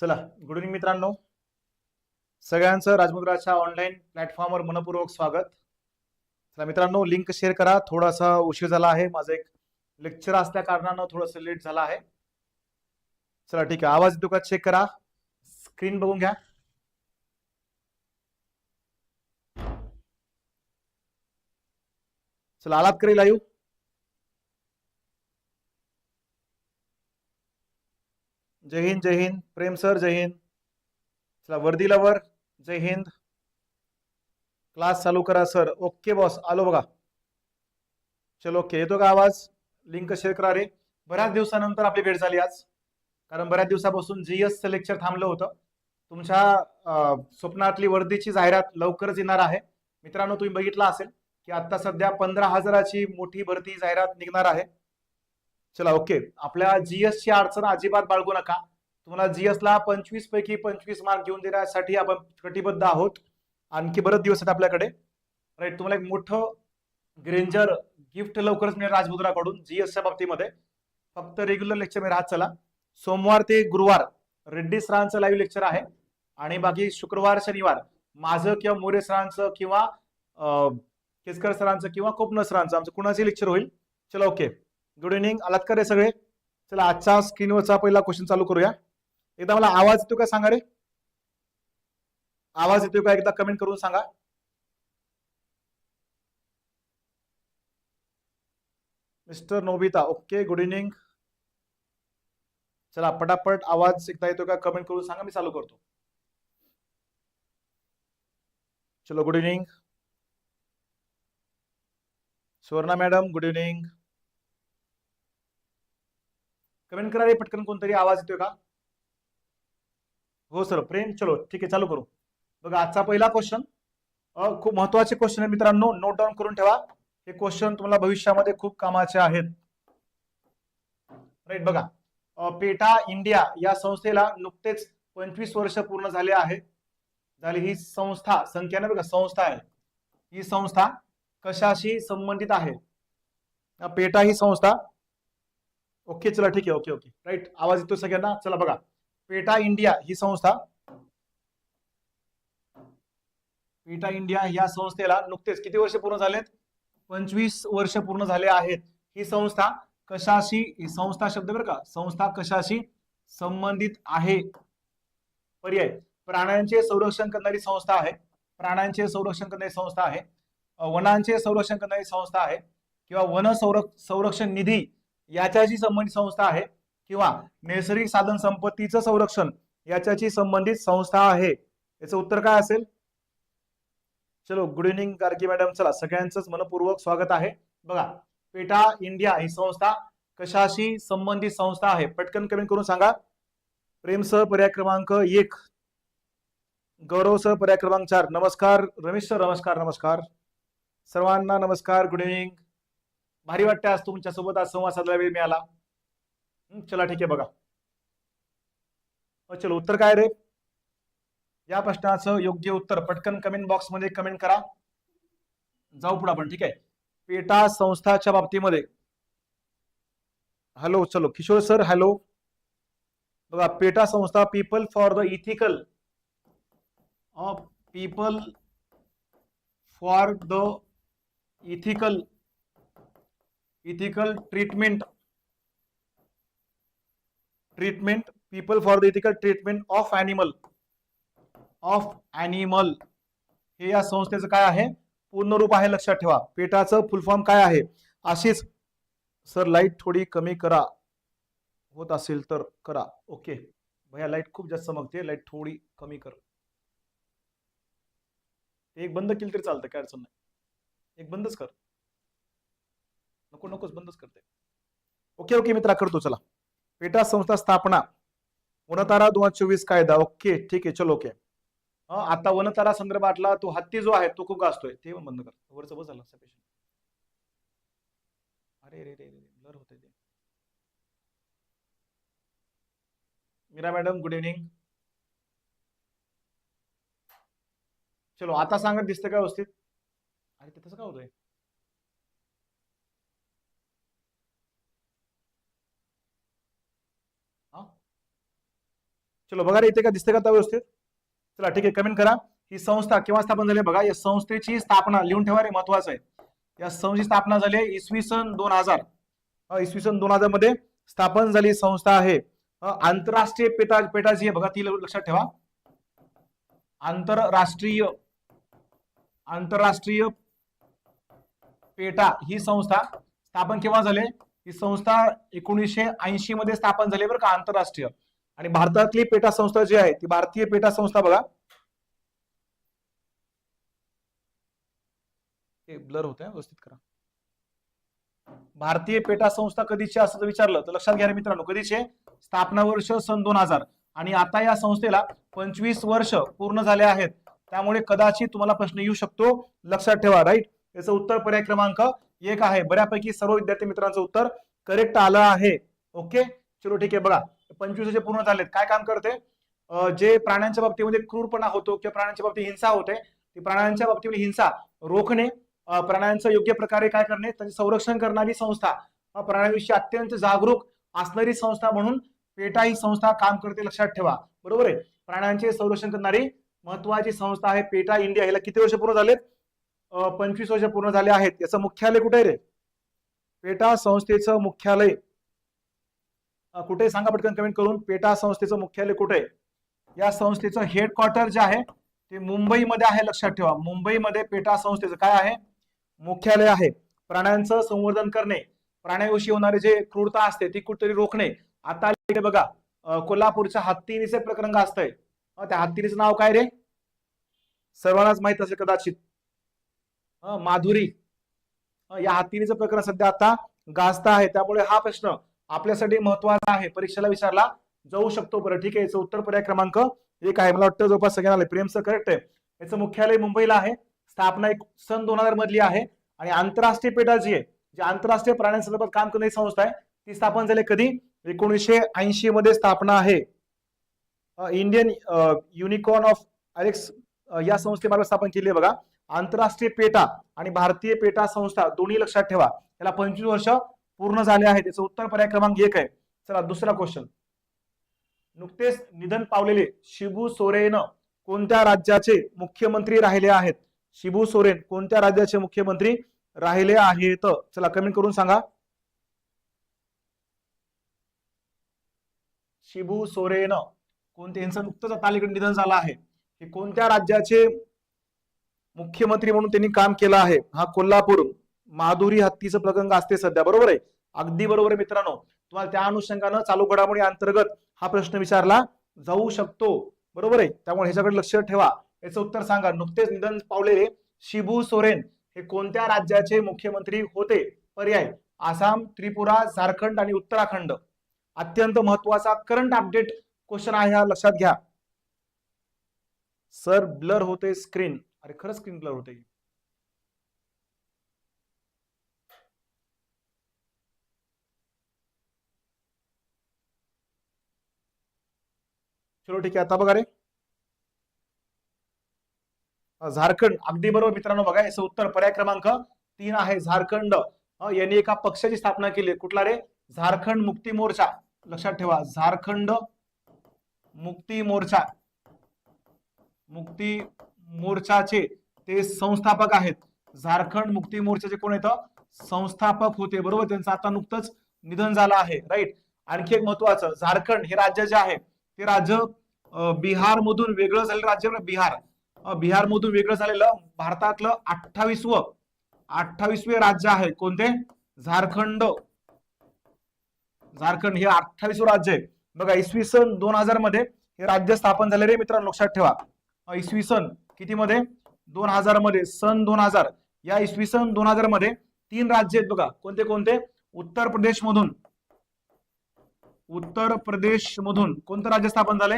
चला, good evening मित्रांनो. सगळ्यांचं राजमुद्राच्या ऑनलाईन प्लॅटफॉर्मवर मनपूर्वक स्वागत. चला मित्रांनो, लिंक शेअर करा. थोडासा उशीर झाला आहे, माझं एक लेक्चर असल्या कारणानं थोडंसं लेट झाला आहे. चला ठीक आहे, आवाज येतो का चेक करा, स्क्रीन बघून घ्या. चला, आलात करी लाईव्ह. जय हिंद, जय हिंद. प्रेम सर, जय हिंद. चला, वर्दी लवर, जय हिंद. क्लास चालू करा सर. ओके बॉस, आलो बघा. चलो ओके, येतो का आवाज? लिंक शेअर करा रे. बऱ्याच दिवसानंतर आपली भेट झाली आज, कारण बऱ्याच दिवसापासून जीएसचं लेक्चर थांबलं होतं. तुमच्या स्वप्नातली वर्दीची जाहिरात लवकरच येणार आहे. मित्रांनो, तुम्ही बघितलं असेल की आता सध्या 15,000ची मोठी भरती जाहिरात निघणार आहे. चला ओके, आपल्या जीएसची अडचण अजिबात बाळगू नका. तुम्हाला जीएसला 25 पैकी 25 मार्क घेऊन देण्यासाठी आपण कटिबद्ध आहोत. आणखी बरेच दिवस आहेत आपल्याकडे. राईट, तुम्हाला एक मोठं ग्रेंजर गिफ्ट लवकरच मिळेल राजमुद्राकडून जीएसच्या बाबतीमध्ये. फक्त रेग्युलर लेक्चर मध्ये राहत चला. सोमवार ते गुरुवार रेड्डी सरांचं लाईव्ह लेक्चर आहे, आणि बाकी शुक्रवार शनिवार माझं किंवा मोरे सरांचं किंवा केसकर सरांचं किंवा कोपन सरांचं, आमचं कुणाचे लेक्चर होईल. चला ओके, गुड इव्हनिंग. आलात का रे सगळे? चला, आजच्या स्क्रीनवरचा पहिला क्वेश्चन चालू करूया. एकदा मला आवाज येतो का सांगा रे? आवाज येतो का? एकदा कमेंट करून सांगा. Mister Nobita, okay, good evening. चला पटापट आवाज एकदा येतो का कमेंट करून सांगा, मी चालू करतो. चलो, good evening. Suvarna madam, good evening. Comment करा रे पटकन, कोणतरी आवाज येतोय का? हो सर, प्रेम. चलो ठीक आहे, चालू करू. बघा, आजचा पहिला क्वेश्चन खूप महत्वाचे क्वेश्चन आहे मित्रांनो, नोट डाऊन करून ठेवा. हे क्वेश्चन तुम्हाला भविष्यामध्ये खूप कामाचे आहेत. राईट, बघा, पेटा इंडिया या संस्थेला नुकतेच 25 वर्ष पूर्ण झाले आहे. झाली. ही संस्था, संख्याने बघा संस्था आहे, ही संस्था कशाशी संबंधित आहे? पेटा ही संस्था. ओके, चला ठीक आहे, ओके ओके, राईट. आवाज येतो सगळ्यांना? चला बघा, पेटा इंडिया ही संस्था, पेटा इंडिया या संस्थेला नुकतेच किती वर्ष पूर्ण झालेत? 25 वर्ष पूर्ण झाले आहेत. ही संस्था कशाशी, ही संस्था शब्द बरं का, संस्था कशाशी संबंधित आहे? पर्याय, प्राण्यांचे संरक्षण करणारी संस्था आहे, प्राण्यांचे संरक्षण करणारी संस्था आहे, वनांचे संरक्षण करणारी संस्था आहे, किंवा वन संरक्षण निधी याच्याशी संबंधित संस्था आहे, किंवा नैसर्गिक साधन संपत्तीचं संरक्षण याच्याशी संबंधित संस्था आहे. याचं उत्तर काय असेल? चलो, गुड इव्हनिंग गार्गी मॅडम. चला, सगळ्यांचंच मनपूर्वक स्वागत आहे. बघा, पेटा इंडिया ही संस्था कशाशी संबंधित संस्था आहे? पटकन कमेंट करून सांगा. प्रेम सर पर्याय क्रमांक 1, गौरव सर पर्याय क्रमांक 4, नमस्कार. रमेश सर नमस्कार. नमस्कार सर्वांना, नमस्कार, गुड इव्हनिंग. भारी वाटते आज तुमच्यासोबत आज संवाद साधायला वेळ मिळाला. चला ठीक आहे, बघा. चलो, उत्तर काय रे या प्रश्नाचं? योग्य उत्तर पटकन कमेंट बॉक्स मध्ये कमेंट करा. जाऊ पुढे आपण, ठीक आहे. पेटा संस्थाच्या बाबतीमध्ये, हॅलो, चलो किशोर सर, हॅलो. बघा, पेटा संस्था people for the ethical people for the ethical treatment people for the ethical treatment of animal हे या संस्थेचं काय आहे? पूर्ण रूप आहे, लक्षात ठेवा. पेटाचं फुल फॉर्म काय आहे? अशीच सर, लाईट थोडी कमी करा, होत असेल तर करा. ओके भैया, लाईट खूप जास्त चमकते, लाईट थोडी कमी कर. एक बंद केली तरी चालतं, काय अडचण नाही. एक बंदच कर, नकोच बंदच करते. ओके ओके मित्रा, करतो. चला, पेटा संस्था स्थापना, वनतारा 2024 कायदा. ओके ठीक आहे, चलो ओके. आता वनतारा संदर्भातला तो हत्ती जो आहे तो खूप गाजतोय, ते पण बंद कर. वरचं बस झालं. अरे रे रे रे, ब्लर होते ते. Meera madam, good evening. चलो, आता सांगत दिसतं का व्यवस्थित? अरे ते तसं का होतंय? चलो बघा रे, इथे का दिसते का आता व्यवस्थित? चला ठीक आहे, कमेंट करा. ही संस्था केव्हा स्थापन झाली बघा. या संस्थेची स्थापना लिहून ठेवा रे, महत्वाचं आहे. या संस्थेची स्थापना झाली आहे इसवी सन 2000. इसवी सन 2000 मध्ये स्थापन झाली संस्था आहे. आंतरराष्ट्रीय पेटा जी आहे बघा, ती लक्षात ठेवा. आंतरराष्ट्रीय पेटा ही संस्था स्थापन केव्हा झाली? ही संस्था 1980 मध्ये स्थापन झाली बरं का, आंतरराष्ट्रीय. आणि भारतातली पेटा संस्था जी आहे ती भारतीय पेटा संस्था बघा. ब्लर होत आहे, व्यवस्थित करा. भारतीय पेटा संस्था कधीची असं जर विचारलं तर लक्षात घ्या मित्रांनो, कधीचे? स्थापना वर्ष सन 2000. आणि आता या संस्थेला 25 वर्ष पूर्ण झाले आहेत. त्यामुळे कदाचित तुम्हाला प्रश्न येऊ शकतो, लक्षात ठेवा. राईट, याचं उत्तर पर्याय क्रमांक 1 आहे. बऱ्यापैकी सर्व विद्यार्थी मित्रांचं उत्तर करेक्ट आलं आहे. ओके, चलो ठीक आहे. बघा 25 वर्ष पूर्ण झालेत. काय काम करते? जे प्राण्यांच्या बाबतीमध्ये क्रूरपणा होतो किंवा प्राण्यांच्या बाबतीत हिंसा होते, ती प्राण्यांच्या बाबतीमध्ये हिंसा रोखणे, प्राण्यांचं योग्य प्रकारे काय करणे, त्यांचे संरक्षण करणारी संस्था, प्राण्यांविषयी अत्यंत जागरूक असणारी संस्था म्हणून पेटा ही संस्था काम करते, लक्षात ठेवा. बरोबर आहे, प्राण्यांचे संरक्षण करणारी महत्वाची संस्था आहे पेटा इंडिया. ह्याला किती वर्ष पूर्ण झालेत? 25 वर्ष पूर्ण झाले आहेत. याचं मुख्यालय कुठे आहे रे? पेटा संस्थेचं मुख्यालय कुठे सांगा पटकन कमेंट करून. पेटा संस्थेचं मुख्यालय कुठे आहे? या संस्थेचं हेडक्वार्टर जे आहे ते मुंबईमध्ये आहे, लक्षात ठेवा. मुंबईमध्ये पेटा संस्थेचं काय आहे? मुख्यालय आहे. प्राण्यांचं संवर्धन करणे, प्राण्याविषयी होणारे जे क्रूरता असते ती कुठेतरी रोखणे. आता बघा, कोल्हापूरच्या हत्तीनीचे प्रकरण गाजतंय. त्या हत्तीनीचं नाव काय रे? सर्वांनाच माहित असेल कदाचित, माधुरी. या हत्तीनीचं प्रकरण सध्या आता गाजत आहे. त्यामुळे हा प्रश्न आपल्यासाठी महत्वाचा आहे, परीक्षेला विचारला जाऊ शकतो. बरं ठीक आहे, याचं उत्तर पर्याय क्रमांक 1 आहे. मला वाटतं जवळपास सगळ्यांना प्रेमचं करेक्ट आहे. याचं मुख्यालय मुंबईला आहे. स्थापना सन 2000 मधली आहे. आणि आंतरराष्ट्रीय पेटा जी आहे, जी आंतरराष्ट्रीय प्राण्यांसंदर्भात काम करणारी संस्था आहे, ती स्थापन झाली कधी? 1980 मध्ये स्थापना आहे. इंडियन युनिकॉर्न ऑफ अलेक्स या संस्थेमार्फत स्थापन केली आहे बघा. आंतरराष्ट्रीय पेटा आणि भारतीय पेटा संस्था दोन्ही लक्षात ठेवा. याला 25 वर्ष पूर्ण झाले आहेत. त्याचं उत्तर पर्याय क्रमांक 1 आहे. चला दुसरा क्वेश्चन. नुकतेच निधन पावलेले शिबू सोरेन कोणत्या राज्याचे मुख्यमंत्री राहिले आहेत? शिबू सोरेन कोणत्या राज्याचे मुख्यमंत्री राहिले आहेत? चला कमेंट करून सांगा. शिबू सोरेन कोणते, यांचं नुकतंच आता अलीकडे निधन झालं आहे. हे कोणत्या राज्याचे मुख्यमंत्री म्हणून त्यांनी काम केलं आहे? हा कोल्हापूर माधुरी हत्तीचं प्रकरण असते सध्या. बरोबर आहे, अगदी बरोबर आहे मित्रांनो. तुम्हाला त्या अनुषंगानं चालू घडामोडी अंतर्गत हा प्रश्न विचारला जाऊ शकतो. बरोबर आहे, त्यामुळे ह्याच्याकडे लक्ष ठेवा. याचं उत्तर सांगा. नुकतेच निधन पावलेले शिबू सोरेन हे कोणत्या राज्याचे मुख्यमंत्री होते? पर्याय आसाम, त्रिपुरा, झारखंड आणि उत्तराखंड. अत्यंत महत्वाचा करंट अपडेट क्वेश्चन आहे हा, लक्षात घ्या. सर ब्लर होते स्क्रीन. अरे खरंच स्क्रीन ब्लर होते. चलो ठीक आहे, आता बघा रे. झारखंड अगदी बरोबर मित्रांनो. बघा याचं उत्तर पर्याय क्रमांक 3 आहे, झारखंड. यांनी एका पक्षाची स्थापना केली. कुठला रे? झारखंड मुक्ती मोर्चा. लक्षात ठेवा, झारखंड मुक्ती मोर्चा. मुक्ती मोर्चाचे ते संस्थापक आहेत. झारखंड मुक्ती मोर्चाचे कोण येतं? संस्थापक होते. बरोबर, त्यांचं आता नुकतंच निधन झालं आहे. राईट. आणखी एक महत्वाचं, झारखंड हे राज्य जे आहे ते राज्य बिहार मधून वेगळं झालेलं राज्य. बिहार मधून वेगळं झालेलं भारतातलं 28वे राज्य आहे. कोणते? झारखंड. झारखंड हे 28वे राज्य आहे. बघा इसवी सन 2000 मध्ये हे राज्य स्थापन झाले रे मित्रांनो, लक्षात ठेवा. इसवी सन किती मध्ये? 2000 मध्ये. सन 2000 या इसवी सन 2000 मध्ये 3 राज्य आहेत बघा. कोणते कोणते? उत्तर प्रदेश मधून कोणतं राज्य स्थापन झाले?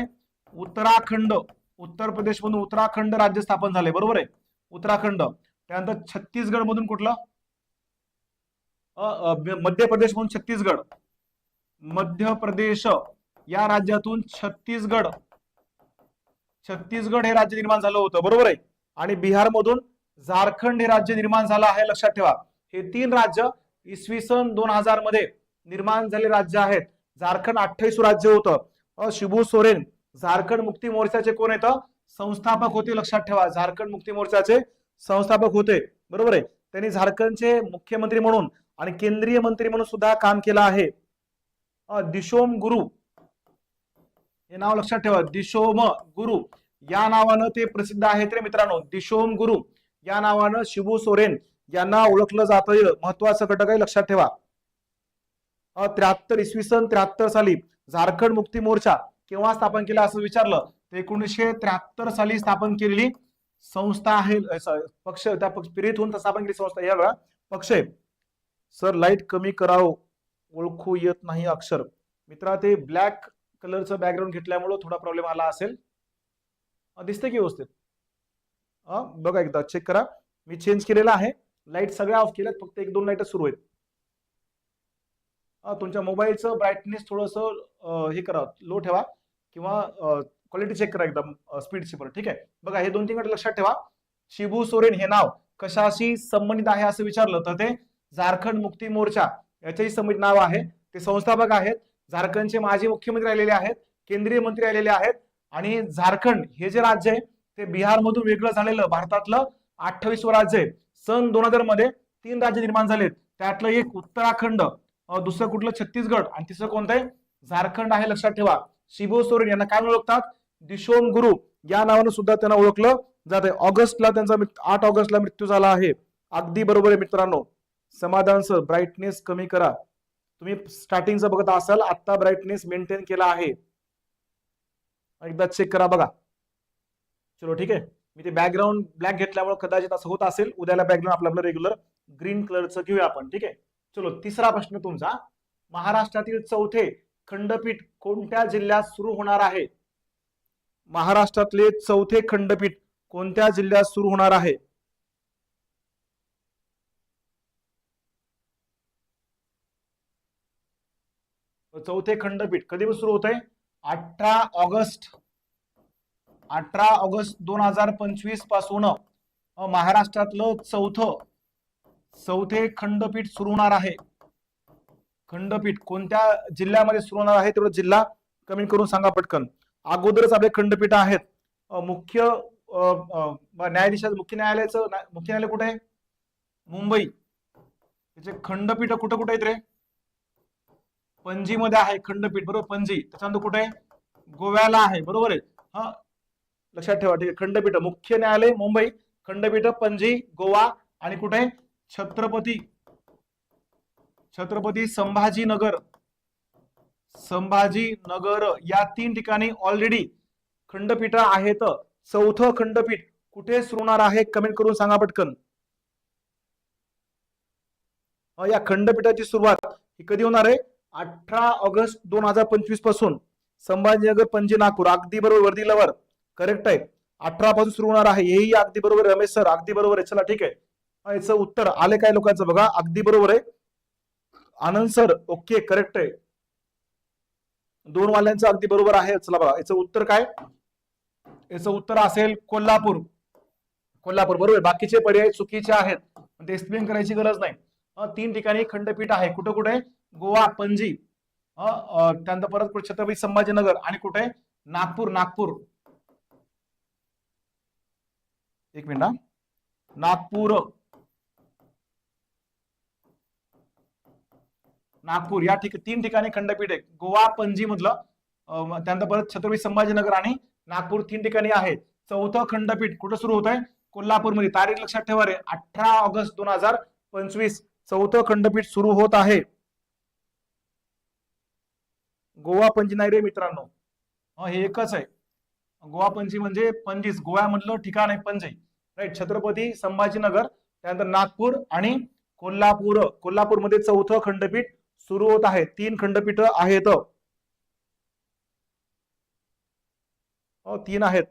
उत्तराखंड. उत्तर प्रदेश मधून उत्तराखंड राज्य स्थापन झाले. बरोबर आहे, उत्तराखंड. त्यानंतर छत्तीसगड मधून कुठलं? मध्य प्रदेश मधून छत्तीसगड. मध्य प्रदेश या राज्यातून छत्तीसगड हे राज्य निर्माण झालं होतं. बरोबर आहे. आणि बिहार मधून झारखंड हे राज्य निर्माण झालं आहे, लक्षात ठेवा. हे 3 राज्य इसवी सन 2000 मध्ये निर्माण झाले राज्य आहेत. झारखंड 28 राज्य होतं. शिबू सोरेन झारखंड मुक्ती मोर्चाचे कोण आहेत? संस्थापक होते, लक्षात ठेवा. झारखंड मुक्ती मोर्चाचे संस्थापक होते, बरोबर आहे. त्यांनी झारखंडचे मुख्यमंत्री म्हणून आणि केंद्रीय मंत्री म्हणून सुद्धा काम केलं आहे. दिशोम गुरु हे नाव लक्षात ठेवा. दिशोम गुरु या नावानं ते प्रसिद्ध आहेत रे मित्रांनो. दिशोम गुरु या नावानं शिबू सोरेन यांना ओळखलं जातं. महत्वाचं घटक आहे, लक्षात ठेवा. इसवी सन 73 साली झारखंड मुक्ती मोर्चा केव्हा स्थापन केला असं विचारलं तर 1973 साली स्थापन केलेली संस्था आहे. पक्ष त्या प्रेरित होऊन स्थापन केलेली संस्था या पक्ष आहे. सर लाईट कमी करावं, ओळखू येत नाही अक्षर. मित्रा ते ब्लॅक कलरचं बॅकग्राऊंड घेतल्यामुळे थोडा प्रॉब्लेम आला असेल. दिसते की व्यवस्थित? बघा एकदा चेक करा. मी चेंज केलेला आहे. लाईट सगळ्या ऑफ केल्यात, फक्त 1-2 लाईट सुरू आहेत. तुमच्या मोबाईलचं ब्राईटनेस थोडस हे करा, लो ठेवा किंवा क्वालिटी चेक करा एकदम स्पीडची पण, ठीक आहे. बघा हे 2-3 घटक लक्षात ठेवा. शिबू सोरेन हे नाव कशाशी संबंधित आहे असं विचारलं तर ते झारखंड मुक्ती मोर्चा याच्याही संबंधित नाव आहे. ते संस्थापक आहेत, झारखंडचे माजी मुख्यमंत्री राहिलेले आहेत, केंद्रीय मंत्री राहिलेले आहेत. आणि झारखंड हे जे राज्य आहे ते बिहार मधून वेगळं झालेलं भारतातलं 28वं राज्य आहे. सन 2000 मध्ये 3 राज्य निर्माण झालेत. त्यातलं एक उत्तराखंड, दुसरं कुठलं छत्तीसगड आणि तिसरं कोणतं आहे? झारखंड आहे, लक्षात ठेवा. शिबू सोरेन यांना काय ओळखतात? दिशोम गुरु या नावानं सुद्धा त्यांना ओळखलं जाते. ऑगस्टला त्यांचा 8 ऑगस्टला मृत्यू झाला आहे. अगदी बरोबर आहे मित्रांनो. समाधान सर ब्राईटनेस कमी करा. तुम्ही स्टार्टिंगचं बघत असाल, आता ब्राईटनेस मेंटेन केला आहे. एकदा चेक करा बघा. चलो ठीक आहे. मी ते बॅकग्राऊंड ब्लॅक घेतल्यामुळे कदाचित असं होत असेल. उद्याला बॅकग्राऊंड आपलं रेग्युलर ग्रीन कलरचं घेऊया आपण, ठीक आहे. चलो तिसरा प्रश्न तुमचा. महाराष्ट्रातील चौथे खंडपीठ कोणत्या जिल्ह्यात सुरू होणार आहे? महाराष्ट्रातले चौथे खंडपीठ कोणत्या जिल्ह्यात सुरू होणार आहे? चौथे खंडपीठ कधी सुरू होत आहे? 18 ऑगस्ट 2025 पासून महाराष्ट्रातलं चौथे खंडपीठ सुरू होणार आहे. खंडपीठ कोणत्या जिल्ह्यामध्ये सुरू होणार आहे तेवढं जिल्हा कमेंट करून सांगा पटकन. अगोदरच आपले खंडपीठ आहेत. मुख्य न्यायाधीशाचं मुख्य न्यायालय कुठे आहे? मुंबई. त्याचे खंडपीठ कुठे कुठे आहेत रे? पणजीमध्ये आहे खंडपीठ, बरोबर. पणजी. त्याच्यानंतर कुठे आहे? गोव्याला आहे, बरोबर आहे. हा लक्षात ठेवा, ठीक आहे. खंडपीठ मुख्य न्यायालय मुंबई, खंडपीठ पणजी, गोवा आणि कुठे? छत्रपती संभाजीनगर या 3 ठिकाणी ऑलरेडी खंडपीठ आहेत. चौथं खंडपीठ कुठे सुरू होणार आहे कमेंट करून सांगा पटकन. या खंडपीठाची सुरुवात ही कधी होणार आहे? 18 ऑगस्ट 2025 पासून. संभाजीनगर, पणजी, नागपूर. अगदी बरोबर वर्दीलावर, करेक्ट आहे. 18 पासून सुरू होणार आहे. हेही अगदी बरोबर रमेश सर, अगदी बरोबर आहे. चला ठीक आहे. याचं उत्तर आले काय लोकांचं बघा. अगदी बरोबर आहे आनंद सर, ओके करेक्ट आहे. 2 वाल्यांचं अगदी बरोबर आहे. चला बघा याचं उत्तर काय? याचं उत्तर असेल कोल्हापूर. बरोबर. बाकीचे पर्याय चुकीचे आहेत, ते एक्सप्लेन करायची गरज नाही. 3 ठिकाणी खंडपीठ आहे. कुठे कुठे? गोवा, पणजी, त्यानंतर परत छत्रपती संभाजीनगर आणि कुठे? नागपूर. एक मिनिट. नागपूर या 3 ठिकाणी खंडपीठ आहे. गोवा, पणजी मधलं, त्यानंतर परत छत्रपती संभाजीनगर आणि नागपूर 3 ठिकाणी आहे. चौथं खंडपीठ कुठं सुरू होत आहे? कोल्हापूरमध्ये. तारीख लक्षात ठेवा रे, 18 ऑगस्ट 2025 चौथं खंडपीठ सुरू होत आहे. गोवा, पणजी नाही रे मित्रांनो, हे एकच आहे. गोवा, पणजी म्हणजे पणजीच, गोव्यामधलं ठिकाण आहे पणजी, राईट. छत्रपती संभाजीनगर, त्यानंतर नागपूर आणि कोल्हापूरमध्ये चौथं खंडपीठ सुरू होत आहे. 3 खंडपीठ आहेत. 3 आहेत.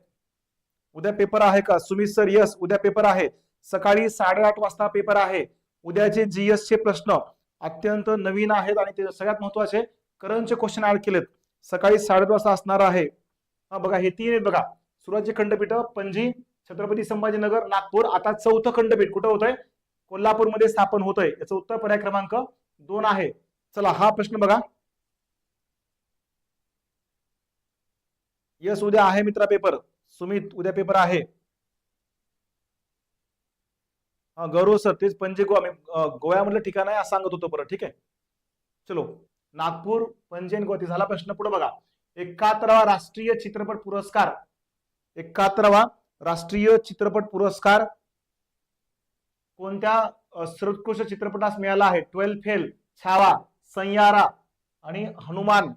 उद्या पेपर आहे का सुमित सर? यस, उद्या पेपर आहे. सकाळी 8:30 वाजता पेपर आहे. उद्याचे जीएस चे प्रश्न अत्यंत नवीन आहेत आणि ते सगळ्यात महत्वाचे करंटचे क्वेश्चन ऍड केलेत. सकाळी 8:30 वाजता असणार आहे. बघा हे 3 आहेत बघा. सुरुवातीचे खंडपीठ पणजी, छत्रपती संभाजीनगर, नागपूर. आता चौथं खंडपीठ कुठं होतंय? कोल्हापूरमध्ये स्थापन होतंय. याचं उत्तर पर्याय क्रमांक 2 आहे. चला हा प्रश्न बघा. यस उद्या आहे मित्रा पेपर. सुमित उद्या पेपर आहे. गौरव सर तेच पणजी गोवा गोव्यामधलं ठिकाण आहे असं सांगत होतो परत. ठीक आहे चलो नागपूर पणजी आणि गोवा झाला प्रश्न. पुढे बघा 71वा राष्ट्रीय चित्रपट पुरस्कार 71वा राष्ट्रीय चित्रपट पुरस्कार कोणत्या सर्वोत्कृष्ट चित्रपटास मिळाला आहे? 12 फेल, छावा, सैयारा आणि हनुमान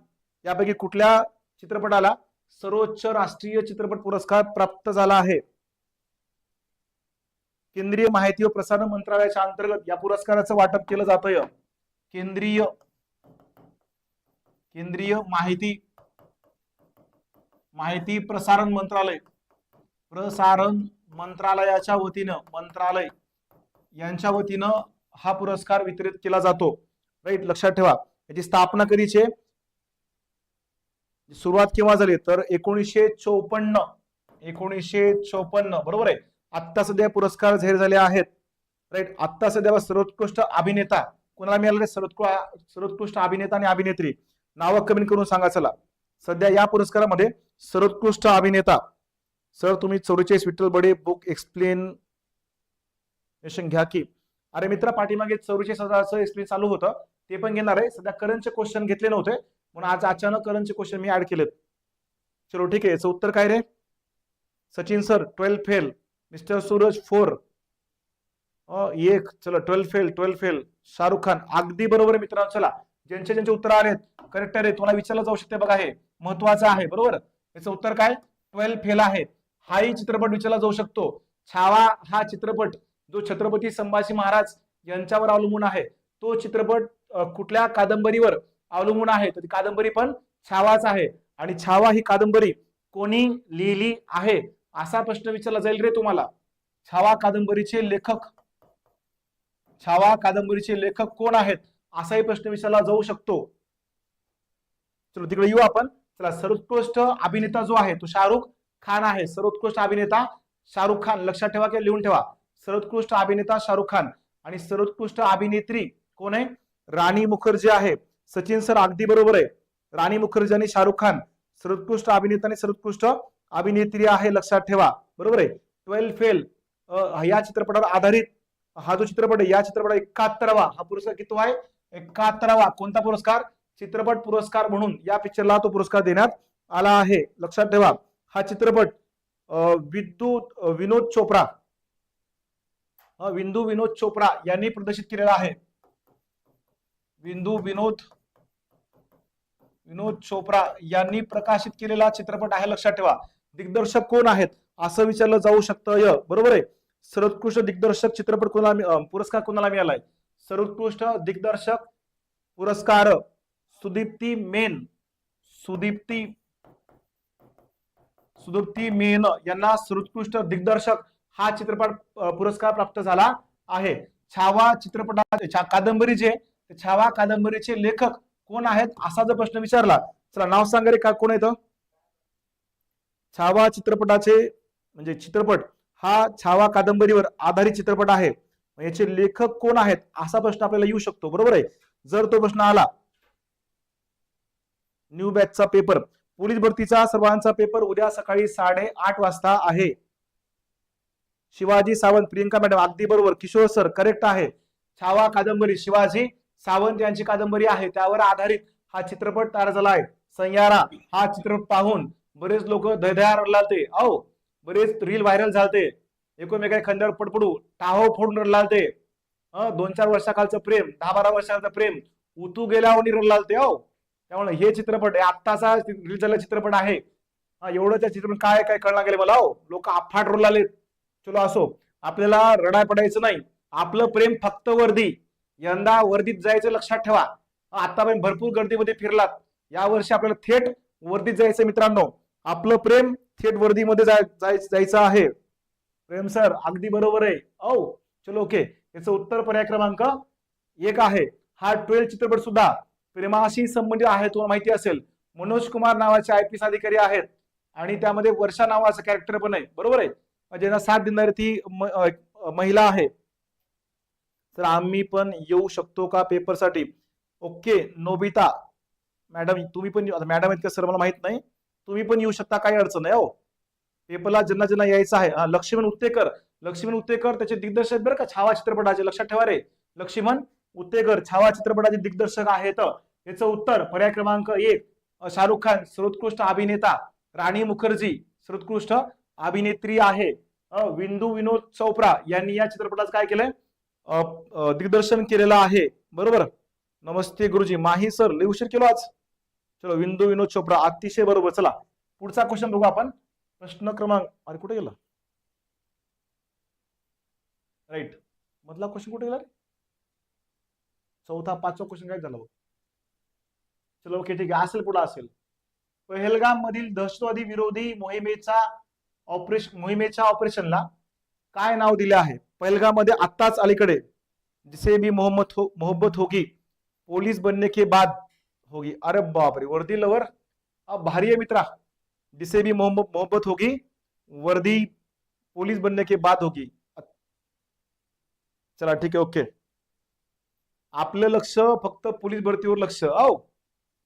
यापैकी कुठल्या चित्रपटाला सर्वोच्च राष्ट्रीय चित्रपट पुरस्कार प्राप्त झाला आहे? केंद्रीय माहिती व प्रसारण मंत्रालयाच्या अंतर्गत या पुरस्काराचं वाटप केलं जातं. केंद्रीय माहिती प्रसारण मंत्रालयाच्या वतीनं मंत्रालय यांच्या वतीनं हा पुरस्कार वितरित केला जातो. राईट लक्षात ठेवा. याची स्थापना कधीची आहे? सुरुवात केव्हा झाली तर 1954 बरोबर आहे. आत्ता सध्या पुरस्कार जाहीर झाले आहेत. राईट आत्ता सध्या सर्वोत्कृष्ट अभिनेता कोणाला मिळाले? सर्वोत्कृष्ट अभिनेता आणि अभिनेत्री नावं कमेंट करून सांगा. चला सध्या या पुरस्कारामध्ये सर्वोत्कृष्ट अभिनेता सर तुम्ही 44 विठ्ठल बडे बुक एक्सप्लेनेशन घ्या की. अरे मित्रा पाठीमागे 44,000चं एक्सप्लेन चालू होतं ते पण घेणार आहे. सध्या करंटचे क्वेश्चन घेतले नव्हते म्हणून आज अचानक करंटचे क्वेश्चन मी ऍड केलेत. चलो ठीक आहे. याचं उत्तर काय रे? Sachin sir 12 fail, mister Suraj 4 एक. चलो 12 फेल. शाहरुख खान अगदी बरोबर आहे मित्रांनो. चला ज्यांचे उत्तर आलेत करेक्ट आहे तुम्हाला विचारलं जाऊ शकते बघा. हे महत्वाचं आहे बरोबर. याचं उत्तर काय? 12 फेल आहे. हाही चित्रपट विचारला जाऊ शकतो. छावा हा चित्रपट जो छत्रपती संभाजी महाराज यांच्यावर अवलंबून आहे तो चित्रपट कुठल्या कादंबरीवर अवलंबून आहे? तर ती कादंबरी पण छावाच आहे. आणि छावा ही कादंबरी कोणी लिहिली आहे असा प्रश्न विचारला जाईल रे तुम्हाला. छावा कादंबरीचे लेखक कोण आहेत असाही प्रश्न विचारला जाऊ शकतो. चलो तिकडे येऊ आपण. चला सर्वोत्कृष्ट अभिनेता जो आहे तो शाहरुख खान आहे. सर्वोत्कृष्ट अभिनेता शाहरुख खान लक्षात ठेवा किंवा लिहून ठेवा. सर्वोत्कृष्ट अभिनेता शाहरुख खान आणि सर्वोत्कृष्ट अभिनेत्री कोण आहे? राणी मुखर्जी आहे. सचिन सर अगदी बरोबर आहे. राणी मुखर्जी आणि शाहरुख खान सर्वोत्कृष्ट अभिनेता आणि सर्वोत्कृष्ट अभिनेत्री आहे लक्षात ठेवा बरोबर आहे. 12 फेल या चित्रपटावर आधारित हा जो चित्रपट आहे या चित्रपटात 71वा हा पुरस्कार किती आहे? 71वा कोणता पुरस्कार? चित्रपट पुरस्कार म्हणून या पिक्चरला तो पुरस्कार देण्यात आला आहे लक्षात ठेवा. हा चित्रपट विनोद चोप्रा यांनी प्रदर्शित केलेला आहे. विनोद चोप्रा यांनी प्रकाशित केलेला चित्रपट आहे लक्षात ठेवा. दिग्दर्शक कोण आहेत असं विचारलं जाऊ शकतं बरोबर आहे. सर्वोत्कृष्ट दिग्दर्शक चित्रपट कोणाला पुरस्कार कोणाला मिळालाय? सर्वोत्कृष्ट दिग्दर्शक पुरस्कार सुदीप्ती मेन यांना सर्वोत्कृष्ट दिग्दर्शक हा चित्रपट पुरस्कार प्राप्त झाला आहे. छावा चित्रपटाचे कादंबरी जे छावा कादंबरीचे लेखक कोण आहेत असा जर प्रश्न विचारला चला नाव सांगा रे. का कोण येतं? छावा चित्रपटाचे म्हणजे चित्रपट हा छावा कादंबरीवर आधारित चित्रपट आहे. याचे लेखक कोण आहेत असा प्रश्न आपल्याला येऊ शकतो बरोबर आहे. जर तो प्रश्न आला न्यू बॅचचा पेपर पोलीस भरतीचा सर्वांचा पेपर उद्या सकाळी 8:30 वाजता आहे. शिवाजी सावंत प्रियंका मॅडम अगदी बरोबर. किशोर सर करेक्ट आहे. छावा कादंबरी शिवाजी सावंत यांची कादंबरी आहे त्यावर आधारित हा चित्रपट तयार झाला आहे. सैयारा हा चित्रपट पाहून बरेच लोक धैर्या रडलाते. बरेच रील व्हायरल झालते. एकमेकांच्या खांद्यावर पडपडू टाहो फोडून रडलाते. 2-4 वर्षाखालचं प्रेम 10-12 वर्षाचं प्रेम उतू गेल्यावर रडलाते. त्यामुळे हे चित्रपट आत्ताचा रिलीज झालेला चित्रपट आहे. एवढं त्या चित्रपट काय कळणार गेले मला. लोक अफाट रडलाले. चलो असो आपल्याला रडाय पडायचं नाही. आपलं प्रेम फक्त वर्दी. यंदा वर्दीत जायचं लक्षात ठेवा. आतापर्यंत भरपूर गर्दीमध्ये फिरलात. या वर्षी आपल्याला थेट वर्दीत जायचं मित्रांनो. आपलं प्रेम थेट वर्दीमध्ये जायचं आहे. प्रेम सर अगदी बरोबर आहे. चलो ओके. याचं उत्तर पर्याय क्रमांक 1 आहे. हा 12 चित्रपट सुद्धा प्रेमाशी संबंधित आहे. तुम्हाला माहिती असेल मनोज कुमार नावाचे IPS अधिकारी आहेत आणि त्यामध्ये वर्षा नावाचं कॅरेक्टर पण आहे बरोबर आहे. ज्यांना साथ देणारी ती महिला आहे. तर आम्ही पण येऊ शकतो का पेपरसाठी? ओके नोबिता मॅडम तुम्ही पण मॅडम आहेत का सर मला माहित नाही. तुम्ही पण येऊ शकता, काही अडचण नाही हो. पेपरला ज्यांना ज्यांना यायचं आहे. लक्ष्मण उत्तेकर त्याचे दिग्दर्शक बरं का छावा चित्रपटाचे, लक्षात ठेवा रे. लक्ष्मण उत्तेकर छावा चित्रपटाचे दिग्दर्शक आहेत. याचं उत्तर पर्याय क्रमांक 1. शाहरुख खान सर्वोत्कृष्ट अभिनेता, राणी मुखर्जी सर्वोत्कृष्ट अभिनेत्री आहे. विंदू विनोद चोप्रा यांनी या चित्रपटाचं काय केलंय, दिग्दर्शन केलेलं आहे. बरोबर. नमस्ते गुरुजी, माही सर लय उशीर केलो आज. चलो, विंदू विनोद चोप्रा अतिशय बरोबर. चला पुढचा क्वेश्चन बघू आपण. प्रश्न क्रमांक, अरे कुठे गेला, राईट, मधला क्वेश्चन कुठे गेला रे, चौथा पाचवा क्वेश्चन काय झाला. चलो ओके ठीक आहे, असेल पुढे असेल. पहलगाम मधील दहशतवादी विरोधी मोहिमेच्या ऑपरेशनला काय नाव दिले आहे. पहलगाम मध्ये आत्ताच अलीकडे जिसे भी मोहब्बत होगी पोलीस बनने के बाद होगी. अरे बापरे, वर्दी लवर भारी आहे मित्रा. जिसे भी मोहब्बत होगी वर्दी पोलीस बनने के बाद होगी. चला ठीक आहे ओके. आपलं लक्ष फक्त पोलीस भरतीवर लक्ष.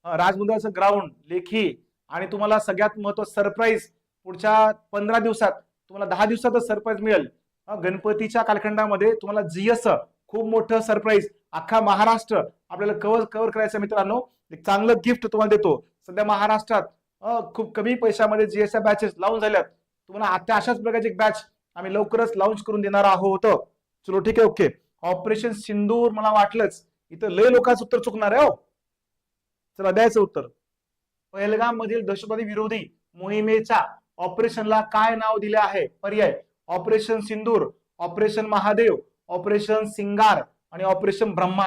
राजमुद्राचं ग्राउंड लेखी आणि तुम्हाला सगळ्यात महत्त्वाचं सरप्राईज पुढच्या 15 दिवसात, तुम्हाला 10 दिवसातच सरप्राईज मिळेल. गणपतीच्या कालखंडामध्ये तुम्हाला जीएस खूप मोठं सरप्राईज, अख्खा महाराष्ट्र आपल्याला कव्हर करायचं मित्रांनो. एक चांगलं गिफ्ट तुम्हाला देतो. सध्या महाराष्ट्रात खूप कमी पैशामध्ये जीएसच्या बॅचेस लावून झाल्यात. तुम्हाला आता अशाच प्रकारची एक बॅच आम्ही लवकरच लॉन्च करून देणार आहोत. चलो ठीक आहे ओके. ऑपरेशन सिंदूर, मला वाटलंच इथं लय लोकांचं उत्तर चुकणार आहे. चला द्यायचं उत्तर. पहलगाम मधील दहशतवादी विरोधी मोहिमेच्या ऑपरेशनला काय नाव दिले आहे. पर्याय ऑपरेशन सिंदूर, ऑपरेशन महादेव, ऑपरेशन सिंगार आणि ऑपरेशन ब्रह्मा.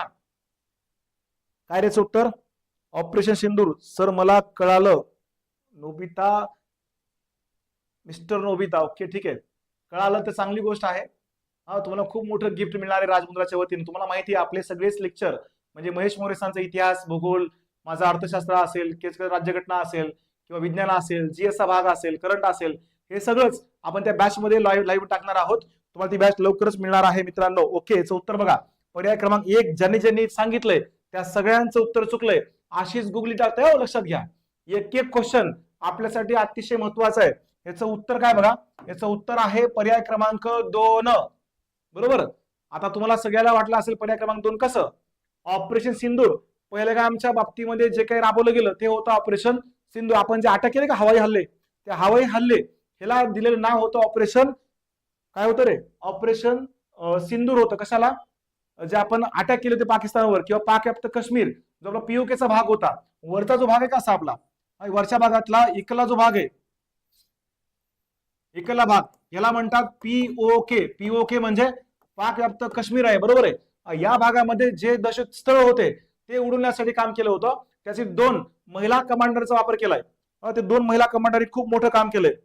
काय द्यायचं उत्तर. ऑपरेशन सिंदूर. सर मला कळालं. नोबिता, मिस्टर नोबिता, ओके ठीक आहे, कळालं तर चांगली गोष्ट आहे. तुम्हाला खूप मोठं गिफ्ट मिळणार आहे राजमुद्राच्या वतीने. तुम्हाला माहिती आहे आपले सगळेच लेक्चर म्हणजे महेश मोरे सरांचा इतिहास, भूगोल, माझा अर्थशास्त्र असेल, केसकर राज्यघटना असेल किंवा विज्ञान असेल, जीएसचा भाग असेल, करंट असेल, हे सगळंच आपण त्या बॅच मध्ये लाईव्ह टाकणार आहोत. तुम्हाला ती बॅच लवकरच मिळणार आहे मित्रांनो. ओके, याचं उत्तर बघा. पर्याय क्रमांक 1, ज्यांनी सांगितलंय त्या सगळ्यांचं उत्तर चुकलंय. आशिष गुगली टाकताय, लक्षात घ्या. एक क्वेश्चन आपल्यासाठी अतिशय महत्वाचं आहे. याचं उत्तर काय बघा. याचं उत्तर आहे पर्याय क्रमांक 2. बरोबर. आता तुम्हाला सगळ्याला वाटलं असेल पर्याय क्रमांक 2 कसं. ऑपरेशन सिंदूर पहलगामच्या बाबतीमध्ये जे काही राबवलं गेलं ते होतं ऑपरेशन सिंधू. आपण जे अटक केले का हवाई हल्ले, त्या हवाई हल्ले ह्याला दिलेलं नाव होतं ऑपरेशन, काय होतं रे, ऑपरेशन सिंदूर होतं. कशाला, जे आपण अटॅक केले होते पाकिस्तानवर किंवा पाक व्याप्त काश्मीर, जो आपला पीओकेचा भाग होता, वरचा जो भाग आहे कसा आपला, वरच्या भागातला इकला जो भाग आहे, इकला भाग, याला म्हणतात पीओके. पीओके म्हणजे पाक व्याप्त काश्मीर आहे. बरोबर आहे. या भागामध्ये जे दहशत स्थळ होते ते उडवण्यासाठी काम केलं होतं. त्याचे 2 महिला कमांडरचा वापर केलाय. ते 2 महिला कमांडरनी खूप मोठं काम केलंय.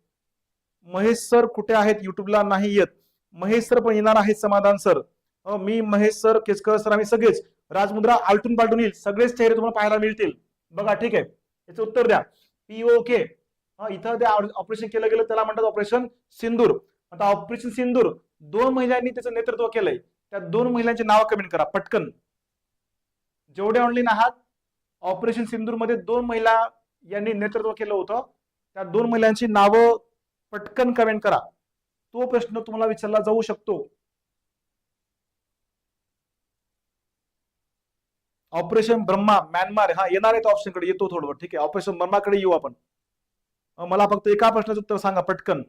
महेश सर कुठे आहेत, युट्यूबला नाही येत. महेश सर पण येणार आहेत, समाधान सर, मी, महेश सर, केसकर सर, आम्ही सगळेच. राजमुद्रा आलटून पालटून येईल, सगळेच चेहरे तुम्हाला पाहायला मिळतील. बघा ठीक आहे, याचं उत्तर द्या. पीओके इथं जे ऑपरेशन केलं गेलं त्याला म्हणतात ऑपरेशन सिंदूर. आता ऑपरेशन सिंदूर 2 महिलांनी त्याचं नेतृत्व केलंय. त्या 2 महिलांची नावं कमेंट करा पटकन, जेवढे ऑनलाईन आहात. ऑपरेशन सिंदूर मध्ये 2 महिला यांनी नेतृत्व केलं होतं. त्या 2 महिलांची नावं पटकन कमेंट करा. तो प्रश्न तुम्हाला विचारला जाऊ शकतो. ऑपरेशन ब्रह्मा म्यानमार, येणार आहे ऑप्शन कडे येतो थोडं. ठीक आहे, ऑपरेशन ब्रह्माकडे येऊ आपण. मला फक्त एका प्रश्नाचं उत्तर सांगा पटकन.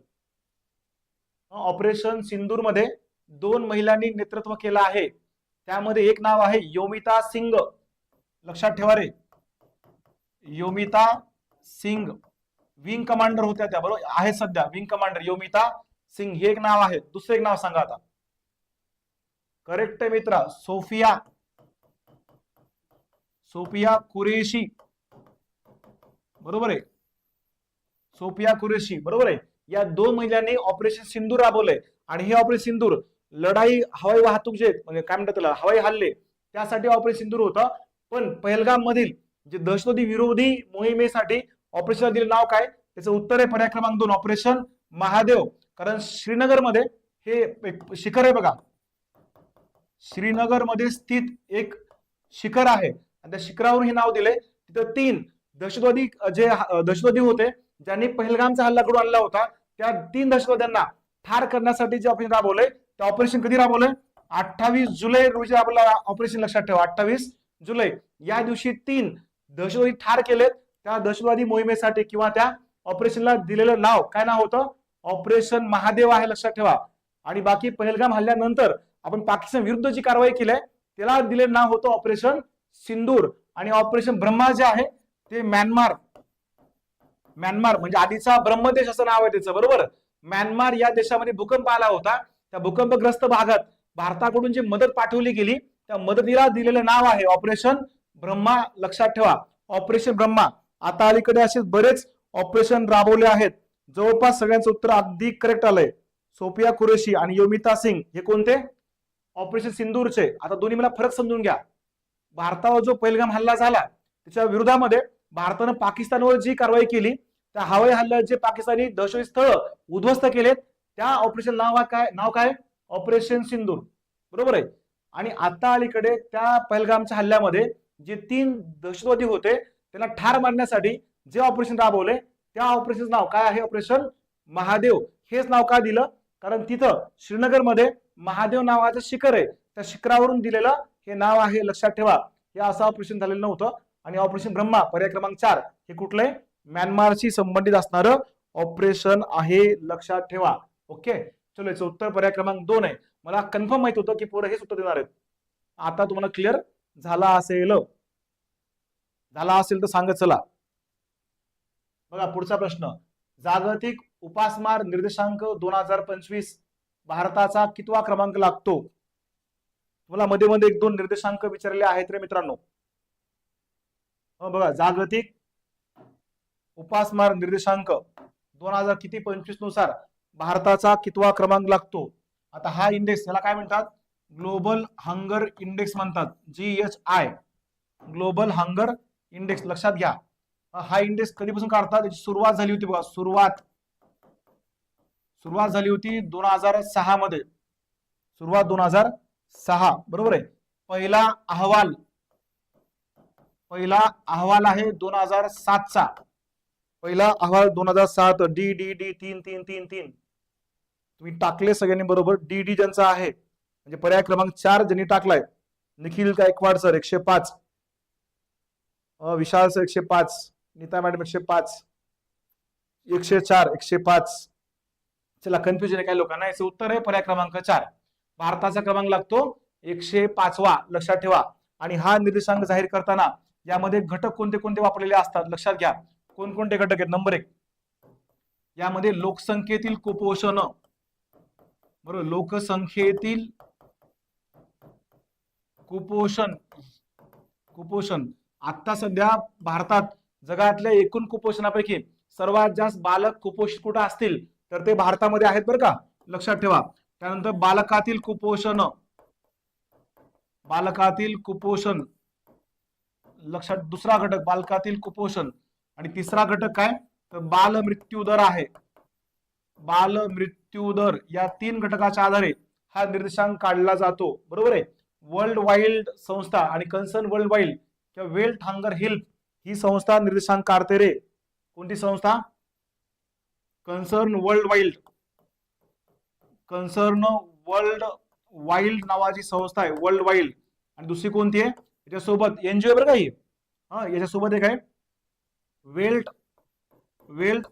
ऑपरेशन सिंदूर मध्ये 2 महिलांनी नेतृत्व केलं आहे. त्यामध्ये एक नाव आहे योमिता सिंग, लक्षात ठेवा रे. योमिता सिंग विंग कमांडर होत्या त्या, बरोबर आहे सध्या विंग कमांडर योमिता सिंग, हे एक नाव आहे. दुसरं एक नाव सांगा आता. करेक्ट आहे मित्रा, सोफिया कुरेशी, बरोबर आहे. सोफिया कुरेशी बरोबर आहे. या 2 महिलांनी ऑपरेशन सिंदूर राबवलंय. आणि हे ऑपरेशन सिंदूर लढाई, हवाई वाहतूक, जे म्हणजे काय म्हणतात त्याला, हवाई हल्ले, त्यासाठी ऑपरेशन सिंदूर होतं. पण पहलगाम मधील जे दहशतवादी विरोधी मोहिमेसाठी ऑपरेशन दिलं नाव काय, त्याचं उत्तर आहे पर्याय क्रमांक 2, ऑपरेशन महादेव. कारण श्रीनगर मध्ये हे एक शिखर आहे बघा, श्रीनगर मध्ये स्थित एक शिखर आहे आणि त्या शिखरावरून हे नाव दिले. तिथं 3 दहशतवादी होते ज्यांनी पहलगामचा हल्ला घडवून आणला होता त्या 3 दहशतवाद्यांना ठार करण्यासाठी जे ऑपरेशन राबवलंय ते ऑपरेशन कधी राबवलंय? 28 जुलै रोजी आपल्याला ऑपरेशन, लक्षात ठेवा 28 जुलै या दिवशी 3 दहशतवादी ठार केलेत. त्या दहशतवादी मोहिमेसाठी किंवा त्या ऑपरेशनला दिलेलं नाव काय नाव होतं? ऑपरेशन महादेव आहे, लक्षात ठेवा. आणि बाकी पहलगाम हल्ल्यानंतर आपण पाकिस्तान विरुद्ध जी कारवाई केली त्याला दिलेलं नाव होतं ऑपरेशन सिंदूर. आणि ऑपरेशन ब्रह्मा जे आहे ते म्यानमार म्हणजे आधीचा ब्रह्मदेश असं नाव आहे त्याचं, बरोबर. म्यानमार या देशामध्ये भूकंप आला होता. त्या भूकंपग्रस्त भागात भारताकडून जी मदत पाठवली गेली त्या मदतीला दिलेलं नाव आहे ऑपरेशन ब्रह्मा, लक्षात ठेवा. ऑपरेशन ब्रह्मा. आता अलीकडे असे बरेच ऑपरेशन राबवले आहेत. जवळपास सगळ्यांचं उत्तर अगदी करेक्ट आलंय. सोफिया कुरेशी आणि योमिता सिंग हे कोणते? ऑपरेशन सिंदूरचे. आता दोन्ही मला फरक समजून घ्या. भारतावर जो पहलगाम हल्ला झाला त्याच्या विरोधामध्ये भारतानं पाकिस्तानवर जी कारवाई केली त्या हवाई हल्ल्यात जे पाकिस्तानी दहशतवादी स्थळ उद्ध्वस्त केलेत त्या ऑपरेशन नाव काय? ऑपरेशन सिंदूर, बरोबर आहे. आणि आता अलीकडे त्या पहलगामच्या हल्ल्यामध्ये जे 3 दहशतवादी होते त्यांना ठार मारण्यासाठी जे ऑपरेशन राबवले त्या ऑपरेशनचं नाव काय आहे? ऑपरेशन महादेव. हेच नाव का दिलं? कारण तिथं श्रीनगरमध्ये महादेव नावाचं शिखर आहे, त्या शिखरावरून दिलेलं हे नाव आहे, लक्षात ठेवा. हे असं ऑपरेशन झालेलं नव्हतं. आणि ऑपरेशन ब्रह्मा पर्याय क्रमांक 4 हे कुठलंय? म्यानमारशी संबंधित असणारं ऑपरेशन आहे, लक्षात ठेवा. ओके, चलो याचं उत्तर पर्याय क्रमांक 2 आहे. मला कन्फर्म माहित होतं की पोरं हेच उत्तर देणार आहेत. आता तुम्हाला क्लिअर झाला असेल तर सांगत चला. बघा पुढचा प्रश्न. जागतिक उपासमार निर्देशांक 2025 भारताचा कितवा क्रमांक लागतो? तुम्हाला मध्ये मध्ये 1-2 निर्देशांक विचारले आहेत रे मित्रांनो. बघा जागतिक उपासमार निर्देशांक 2025 नुसार भारताचा कितवा क्रमांक लागतो? आता हा इंडेक्स याला काय म्हणतात? ग्लोबल हंगर इंडेक्स म्हणतात, GHI, ग्लोबल हंगर इंडेक्स, लक्षात घ्या. हा इंडेक्स कधीपासून काढतात? त्याची सुरुवात झाली होती बघा, सुरुवात झाली होती 2006 मध्ये. सुरुवात 2006, बरोबर आहे. पहिला अहवाल आहे 2007 चा. पहिला अहवाल 2007, DDD 3333. तुम्ही टाकले सगळ्यांनी बरोबर. DD ज्यांचा आहे म्हणजे पर्याय क्रमांक 4 ज्यांनी टाकलाय, निखिल गायकवाड सर 105, विशाल सर 105, नीता मॅडम 105, 104, 105. चला कन्फ्युजन आहे काही लोकांना. याचं उत्तर आहे पर्याय क्रमांक 4. भारताचा क्रमांक लागतो 105वा, लक्षात ठेवा. आणि हा निर्देशांक जाहीर करताना यामध्ये घटक कोणते कोणते वापरलेले असतात लक्षात घ्या. कोणकोणते घटक आहेत? नंबर 1, यामध्ये लोकसंख्येतील कुपोषण, बरोबर, लोकसंख्येतील कुपोषण. आता सध्या भारतात जगातल्या एकूण कुपोषणापैकी सर्वात जास्त बालक कुपोषित कुठे असतील तर ते भारतामध्ये आहेत, बरं का, लक्षात ठेवा. त्यानंतर बालकातील कुपोषण, लक्षात. दुसरा घटक बालकातील कुपोषण. आणि तिसरा घटक काय? तर बाल मृत्यू दर आहे. बाल मृत्यू दर. या 3 घटकाच्या आधारे हा निर्देशांक काढला जातो, बरोबर आहे. वर्ल्ड वाईल्ड संस्था आणि कन्सर्न वर्ल्ड वाईल्ड किंवा वेल्थ हंगर हेल्प ही संस्था निर्देशांक काढते रे. कोणती संस्था? कन्सर्न वर्ल्ड वाईल्ड नावाची संस्था आहे, वर्ल्ड वाईल्ड. आणि दुसरी कोणती आहे याच्यासोबत? एनजीओ बरं का ही. याच्यासोबत एक आहे वेल्थ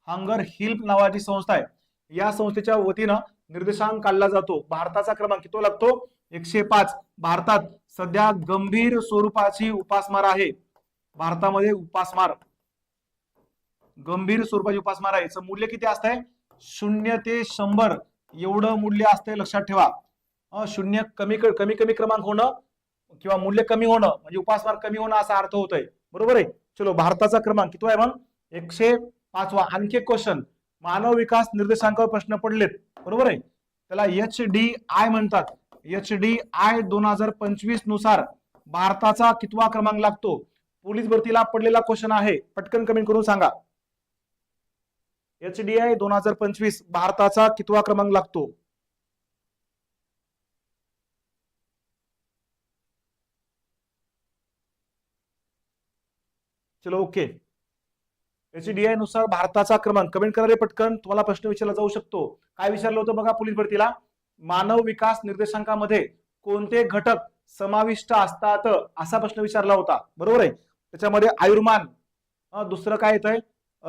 हंगर हेल्प नावाची संस्था आहे. या संस्थेच्या वतीनं निर्देशांक काढला जातो. भारताचा क्रमांक किती लागतो? 105. भारतात सध्या गंभीर स्वरूपाची उपासमार आहे. भारतामध्ये गंभीर स्वरूपाची उपासमार आहे. याचं मूल्य किती असतंय? 0 ते 100 एवढं मूल्य असतंय, लक्षात ठेवा. 0 कमी क्रमांक होणं किंवा मूल्य कमी होणं म्हणजे उपासमार कमी होणं असा अर्थ होतोय, बरोबर आहे. चलो भारताचा क्रमांक किती आहे मग? 105वा. आणखी एक क्वेश्चन. मानव विकास निर्देशांकावर प्रश्न पडलेत, बरोबर आहे. त्याला HDI म्हणतात. HDI 2025 नुसार भारताचा कितवा क्रमांक लागतो? पोलीस भरतीला पडलेला क्वेश्चन आहे, पटकन कमेंट करून सांगा. HDI 2025 भारताचा कितवा क्रमांक लागतो? चलो ओके. HDI नुसार भारताचा क्रमांक कमेंट करा रे पटकन, तुम्हाला प्रश्न विचारला जाऊ शकतो. काय विचारलं होतं बघा पोलीस भरतीला, मानव विकास निर्देशांकामध्ये कोणते घटक समाविष्ट असतात असा प्रश्न विचारला होता. बरोबर आहे. त्याच्यामध्ये आयुर्मान, दुसरं काय येतंय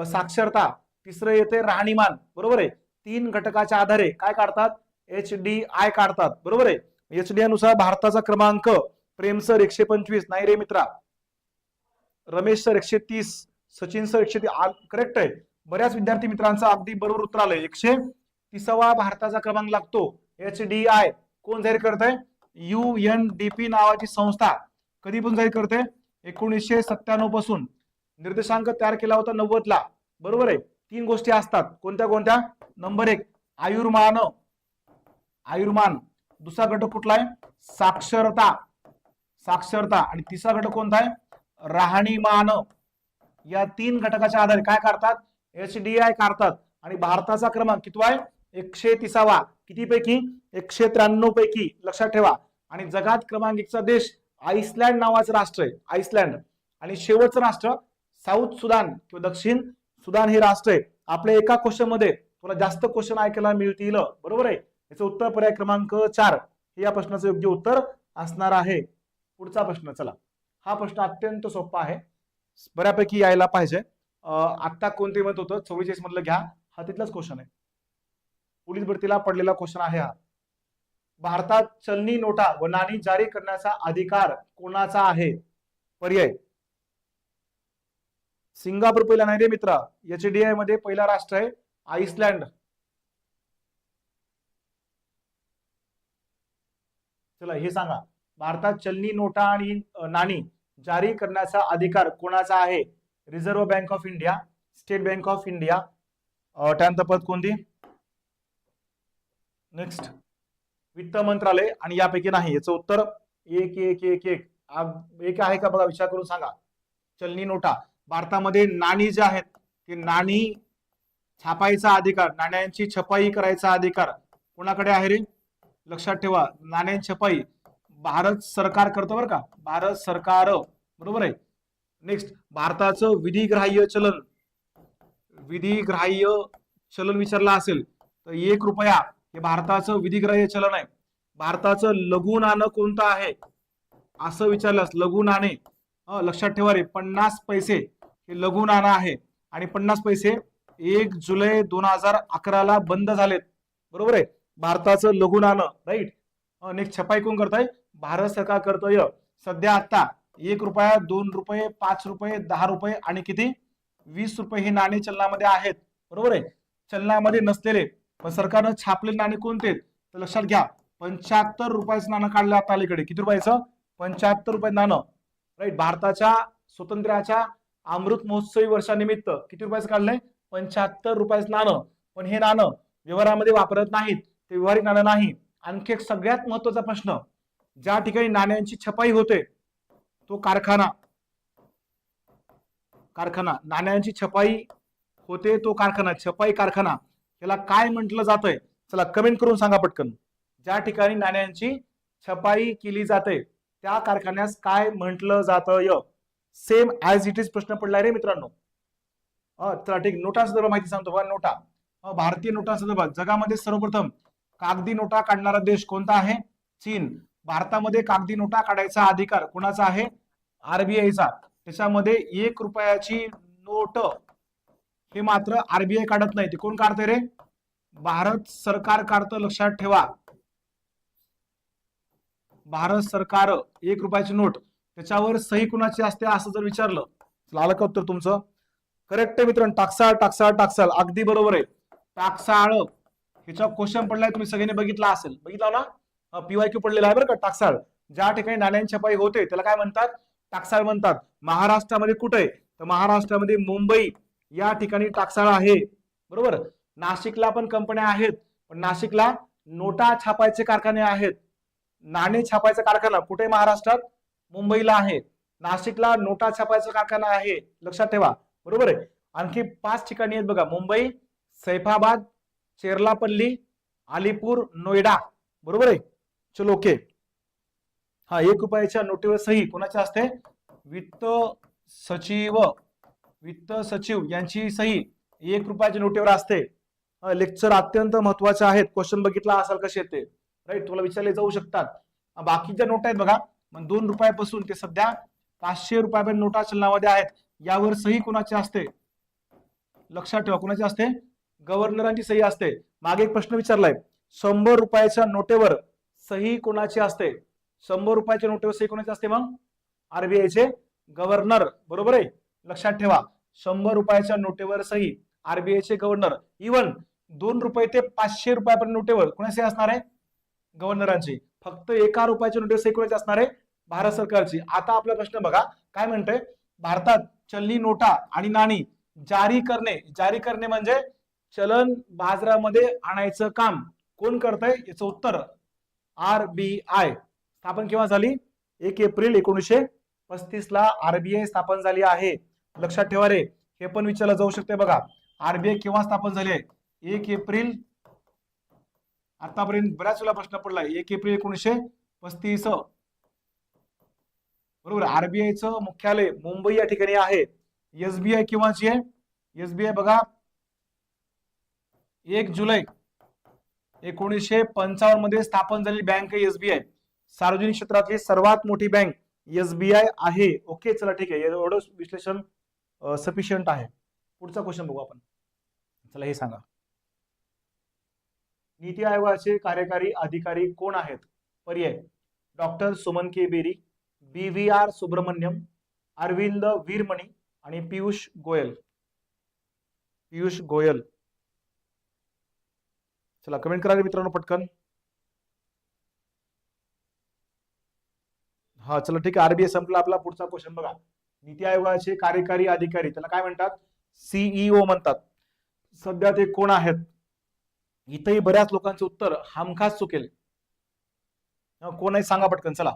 साक्षरता, तिसरं येते राहणीमान. बरोबर आहे. 3 घटकाच्या आधारे काय काढतात HDI काढतात. बरोबर आहे. HDI नुसार भारताचा क्रमांक प्रेम सर 125, नाही रे मित्रा, Ramesh sir 130, Sachin sir 130, correct आहे. बऱ्याच विद्यार्थी मित्रांचं अगदी बरोबर उत्तर आलंय. 130वा भारताचा क्रमांक लागतो HDI. कोण जाहीर करत आहे? UNDP नावाची संस्था. कधी पण जाहीर करते 1997 पासून. निर्देशांक तयार केला होता 90 ला. बरोबर आहे. 3 गोष्टी असतात. कोणत्या कोणत्या? नंबर 1 आयुर्मान, आयुर्मान. दुसरा घटक कुठला आहे? साक्षरता, साक्षरता. आणि तिसरा घटक कोणता आहे? राहणीमान. या 3 घटकाच्या आधारे काय करतात HDI काढतात. आणि भारताचा क्रमांक कितवा आहे? 130वा. किती पैकी? 193 पैकी. लक्षात ठेवा. आणि जगात क्रमांक 1चा देश आईसलँड नावाचं राष्ट्र आहे, आईसलँड. आणि शेवटचं राष्ट्र साऊथ सुदान किंवा दक्षिण सुदान हे राष्ट्र आहे. आपल्या एका क्वेश्चन मध्ये तुला जास्त क्वेश्चन ऐकायला मिळतील. बरोबर आहे. याचं उत्तर पर्याय क्रमांक 4 हे या प्रश्नाचं योग्य उत्तर असणार आहे. पुढचा प्रश्न चला. हा प्रश्न अत्यंत सोपा आहे, बऱ्यापैकी यायला पाहिजे. आता कोणते मत होतं 44 मधलं घ्या, हा तिथलाच क्वेश्चन आहे. पोलीस भरतीला पडलेला क्वेश्चन आहे हा. भारतात चलनी नोटा व नाणी जारी करण्याचा अधिकार कोणाचा आहे? पर्याय सिंगापूर पहिला नाही रे मित्रा. HDI मध्ये पहिला राष्ट्र आहे आईसलँड. चला हे सांगा, भारतात चलनी नोटा आणि नाणी जारी करण्याचा अधिकार कोणाचा आहे? Reserve bank of India, state bank of India, त्यानंतर पद कोणती? नेक्स्ट वित्त मंत्रालय. आणि यापैकी नाही. याचं उत्तर 1 1 1 1 एक आहे का बघा, विचार करून सांगा. चलनी नोटा, भारतामध्ये नाणी जे आहेत ते नाणी छापायचा अधिकार, नाण्यांची छपाई करायचा अधिकार कोणाकडे आहे रे? लक्षात ठेवा, नाण्यांची छपाई भारत सरकार करतो बरं का, भारत सरकार. बरोबर आहे. नेक्स्ट भारताचं विधिग्राह्य चलन, विधिग्राह्य चलन विचारला असेल तर 1 रुपया हे भारताचं विधिग्राह्य चलन आहे. भारताचं लघु नाणं कोणतं आहे असं विचारलं, लघु नाणे लक्षात ठेवा रे, 50 पैसे हे लघु नाणं आहे. आणि 50 पैसे 1 जुलै 2011 ला बंद झालेत. बरोबर आहे. भारताचं लघु नाणं, राईट. नेक्स्ट छपाई कोण करताय? भारत सरकार करतोय. सध्या आता 1 रुपया, 2 रुपये, 5 रुपये, 10 रुपये आणि किती 20 रुपये हे नाणे चलनामध्ये आहेत. बरोबर आहे. चलनामध्ये नसलेले पण सरकारनं छापलेले नाणे कोणते? तर लक्षात घ्या, 75 रुपयाचं नाणं काढलं आता अलीकडे. किती रुपयाचं? 75 रुपये नाणं, राईट. भारताच्या स्वातंत्र्याच्या अमृत महोत्सवी वर्षानिमित्त किती रुपयाचं काढलंय? 75 रुपयाचं नाणं. पण हे नाणं व्यवहारामध्ये वापरत नाहीत, ते व्यवहारिक नाणं नाही. आणखी एक सगळ्यात महत्वाचा प्रश्न, ज्या ठिकाणी नाण्यांची छपाई होते तो कारखाना, कारखाना, नाण्यांची छपाई होते तो कारखाना, छपाई कारखाना, याला काय म्हटलं जातंय? चला कमेंट करून सांगा पटकन. ज्या ठिकाणी नाण्यांची छपाई केली जाते त्या कारखान्यास काय म्हटलं जातंय? सेम ऍज इट इज प्रश्न पडलाय रे मित्रांनो. चला ठीक. नोटांसंदर्भात माहिती सांगतो बघा. नोटा, भारतीय नोटांसंदर्भात जगामध्ये सर्वप्रथम कागदी नोटा काढणारा देश कोणता आहे? चीन. भारतामध्ये कागदी नोटा काढायचा अधिकार कोणाचा आहे? RBIचा. त्याच्यामध्ये 1 रुपयाची नोट हे मात्र RBI काढत नाही. ते कोण काढते रे? भारत सरकार काढतं. लक्षात ठेवा, भारत सरकार. 1 रुपयाची नोट, त्याच्यावर सही कुणाची असते असं जर विचारलं, आलं का उत्तर तुमचं? करेक्ट आहे मित्रांनो. टाकसाळ, टाकसाळ, टाकसाळ, अगदी बरोबर आहे. टाकसाळ ह्याचा क्वेश्चन पडलाय, तुम्ही सगळ्यांनी बघितला असेल. बघितला ना? PYQ पडलेला आहे बरं का. टाकसाळ, ज्या ठिकाणी नाण्यांची छपाई होते त्याला काय म्हणतात? टाकसाळ म्हणतात. महाराष्ट्रामध्ये कुठे आहे? तर महाराष्ट्रामध्ये मुंबई या ठिकाणी टाकसाळ आहे. बरोबर. नाशिकला पण कंपन्या आहेत, पण नाशिकला नोटा छापायचे कारखाने आहेत. नाणे छापायचा कारखाना कुठे? महाराष्ट्रात मुंबईला आहे. नाशिकला नोटा छापायचा कारखाना आहे. लक्षात ठेवा. बरोबर आहे. आणखी 5 ठिकाणी आहेत बघा, मुंबई, सैफाबाद, चेरलापल्ली, अलीपूर, नोएडा. बरोबर आहे. चलो ओके. हा 1 रुपयाच्या नोटेवर सही कोणाची असते? वित्त सचिव वित्त सचिव यांची सही 1 रुपयाच्या नोटेवर असते. लेक्चर अत्यंत महत्वाचे आहेत. क्वेश्चन बघितला असाल कसे येते, राईट, तुला विचारले जाऊ शकतात. बाकीच्या नोटा आहेत बघा, मग 2 रुपयापासून ते सध्या 500 रुपयापर्यंत नोटा चलनामध्ये आहेत. यावर सही कोणाची असते? लक्षात ठेवा, कोणाची असते? गव्हर्नरांची सही असते. मागे एक प्रश्न विचारलाय, 100 रुपयाच्या नोटेवर सही कोणाची असते? 100 रुपयाच्या नोटेवर सही कोणाची असते? मग आरबीआयचे गव्हर्नर, बरोबर आहे. लक्षात ठेवा, 100 रुपयाच्या नोटेवर सही आरबीआयचे गव्हर्नर. इव्हन 2 रुपये ते 500 रुपयापर्यंत नोटेवर कोणाची असणार आहे? गव्हर्नरांची. फक्त 1 रुपयाच्या नोटेवर सही कोणाची असणार आहे? भारत सरकारची. आता आपला प्रश्न बघा काय म्हणतोय, भारतात चलनी नोटा आणि नाणी जारी करणे म्हणजे चलन बाजारामध्ये आणायचं काम कोण करतंय? याचं उत्तर आरबीआय. स्थापन केव्हा झाली? 1 एप्रिल 1935 ला आरबीआय स्थापन झाली आहे. लक्षात ठेवा रे, हे पण विचारलं जाऊ शकते बघा, आरबीआय केव्हा स्थापन झाली आहे? 1 एप्रिल. आतापर्यंत बऱ्याच वेळा प्रश्न पडलाय, 1 एप्रिल 1935, बरोबर. आरबीआयचं मुख्यालय मुंबई या ठिकाणी आहे. एसबीआय केव्हाची आहे? एसबीआय बघा 1 जुलै 1955 मध्ये स्थापन झालेली बँक आहे एसबीआय. सार्वजनिक क्षेत्रातली सर्वात मोठी बँक एसबीआय आहे. ओके, चला ठीक आहे, एवढं विश्लेषण सफिशियंट आहे. पुढचा क्वेश्चन बघू आपण. चला हे सांगा, नीती आयोगाचे कार्यकारी अधिकारी कोण आहेत? पर्याय, डॉक्टर सुमन के बेरी, BVR सुब्रमण्यम, अरविंद वीरमणी आणि पियुष गोयल. पियुष गोयल. चला कमेंट करा मित्रांनो पटकन. हा चला ठीक आहे, आरबीआय संपला आपला. पुढचा क्वेश्चन बघा, नीती आयोगाचे कार्यकारी अधिकारी त्याला काय म्हणतात? सीईओ म्हणतात. सध्या ते कोण आहेत? इथेही बऱ्याच लोकांचे उत्तर हमखास चुकेल. कोण आहे सांगा पटकन. चला,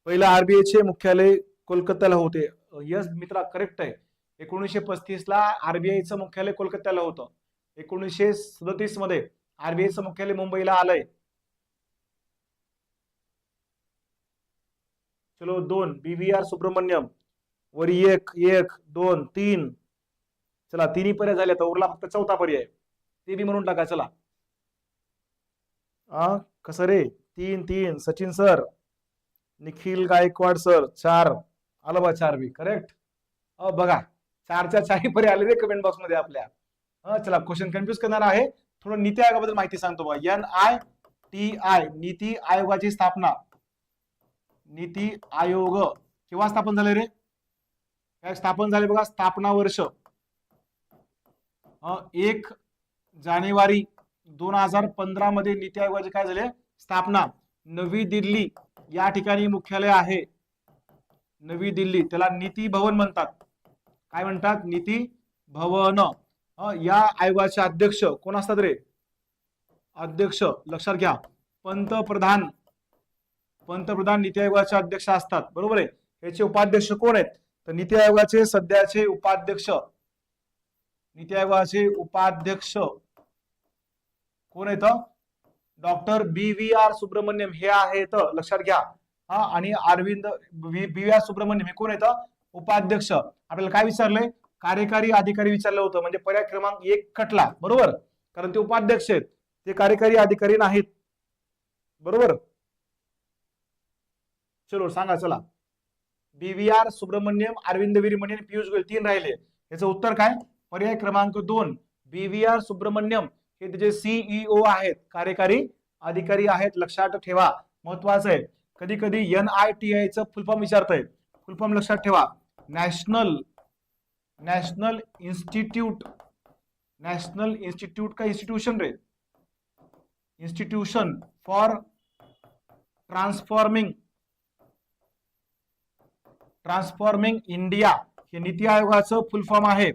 पहिला आरबीआयचे मुख्यालय कोलकात्याला होते. यस मित्रा, करेक्ट आहे. 1935 ला आरबीआयचं मुख्यालय कोलकात्याला होतं. 1937 मध्ये आरबीआयचं मुख्यालय मुंबईला आलंय. चलो 2 BVR सुब्रमण्यम, वर 1 1 2 3. चला तिन्ही पर्याय झाले, तर उरला फक्त चौथा पर्याय, ते बी म्हणून टाका. चला कसं रे? 3 3 सचिन सर, निखिल गायकवाड सर 4 आलं बा, 4 बी करेक्ट. बघा 4च्या 4 पर्याय आले रे कमेंट बॉक्स मध्ये आपल्या. चला क्वेश्चन कन्फ्युज करणार आहे. थोडं नीती आयोगाबद्दल माहिती सांगतो बघा. NITI नीती आयोगाची स्थापना. नीती आयोग केव्हा स्थापन झाले रे? काय स्थापन झाले बघा, स्थापना वर्ष 1 जानेवारी 2015 मध्ये नीती आयोगाचे काय झाले? स्थापना. नवी दिल्ली या ठिकाणी मुख्यालय आहे. नवी दिल्ली, त्याला नीती भवन म्हणतात. काय म्हणतात? नीती भवन. या आयोगाचे अध्यक्ष कोण असतात रे? अध्यक्ष लक्षात घ्या, पंतप्रधान. पंतप्रधान नीती आयोगाचे अध्यक्ष असतात, बरोबर आहे. याचे उपाध्यक्ष कोण आहेत? तर नीती आयोगाचे सध्याचे उपाध्यक्ष, नीती आयोगाचे उपाध्यक्ष कोण आहेत? डॉक्टर BVR सुब्रमण्यम हे आहेत, लक्षात घ्या. आणि अरविंद BVR सुब्रमण्यम हे कोण आहेत? उपाध्यक्ष. आपल्याला काय विचारलंय? कार्यकारी अधिकारी विचारलं होतं, म्हणजे पर्याय क्रमांक 1 कटला, बरोबर, कारण ते उपाध्यक्ष आहेत, ते कार्यकारी अधिकारी नाहीत, बरोबर. चलो सांगा. चला, BVR सुब्रमण्यम, अरविंद वीरमणी आणि पियुष गोयल 3 राहिले. याचं उत्तर काय? पर्याय क्रमांक 2 BVR सुब्रमण्यम हे त्याचे सीईओ आहेत, कार्यकारी अधिकारी आहेत. लक्षात ठेवा, महत्वाचं आहे. कधी कधी NITI चं फुल फॉर्म विचारतंय. फुल फॉर्म लक्षात ठेवा, नॅशनल इन्स्टिट्यूट. नॅशनल इन्स्टिट्यूट का institution ray? Institution for transforming India हे नीती आयोगाचं फुल फॉर्म आहे.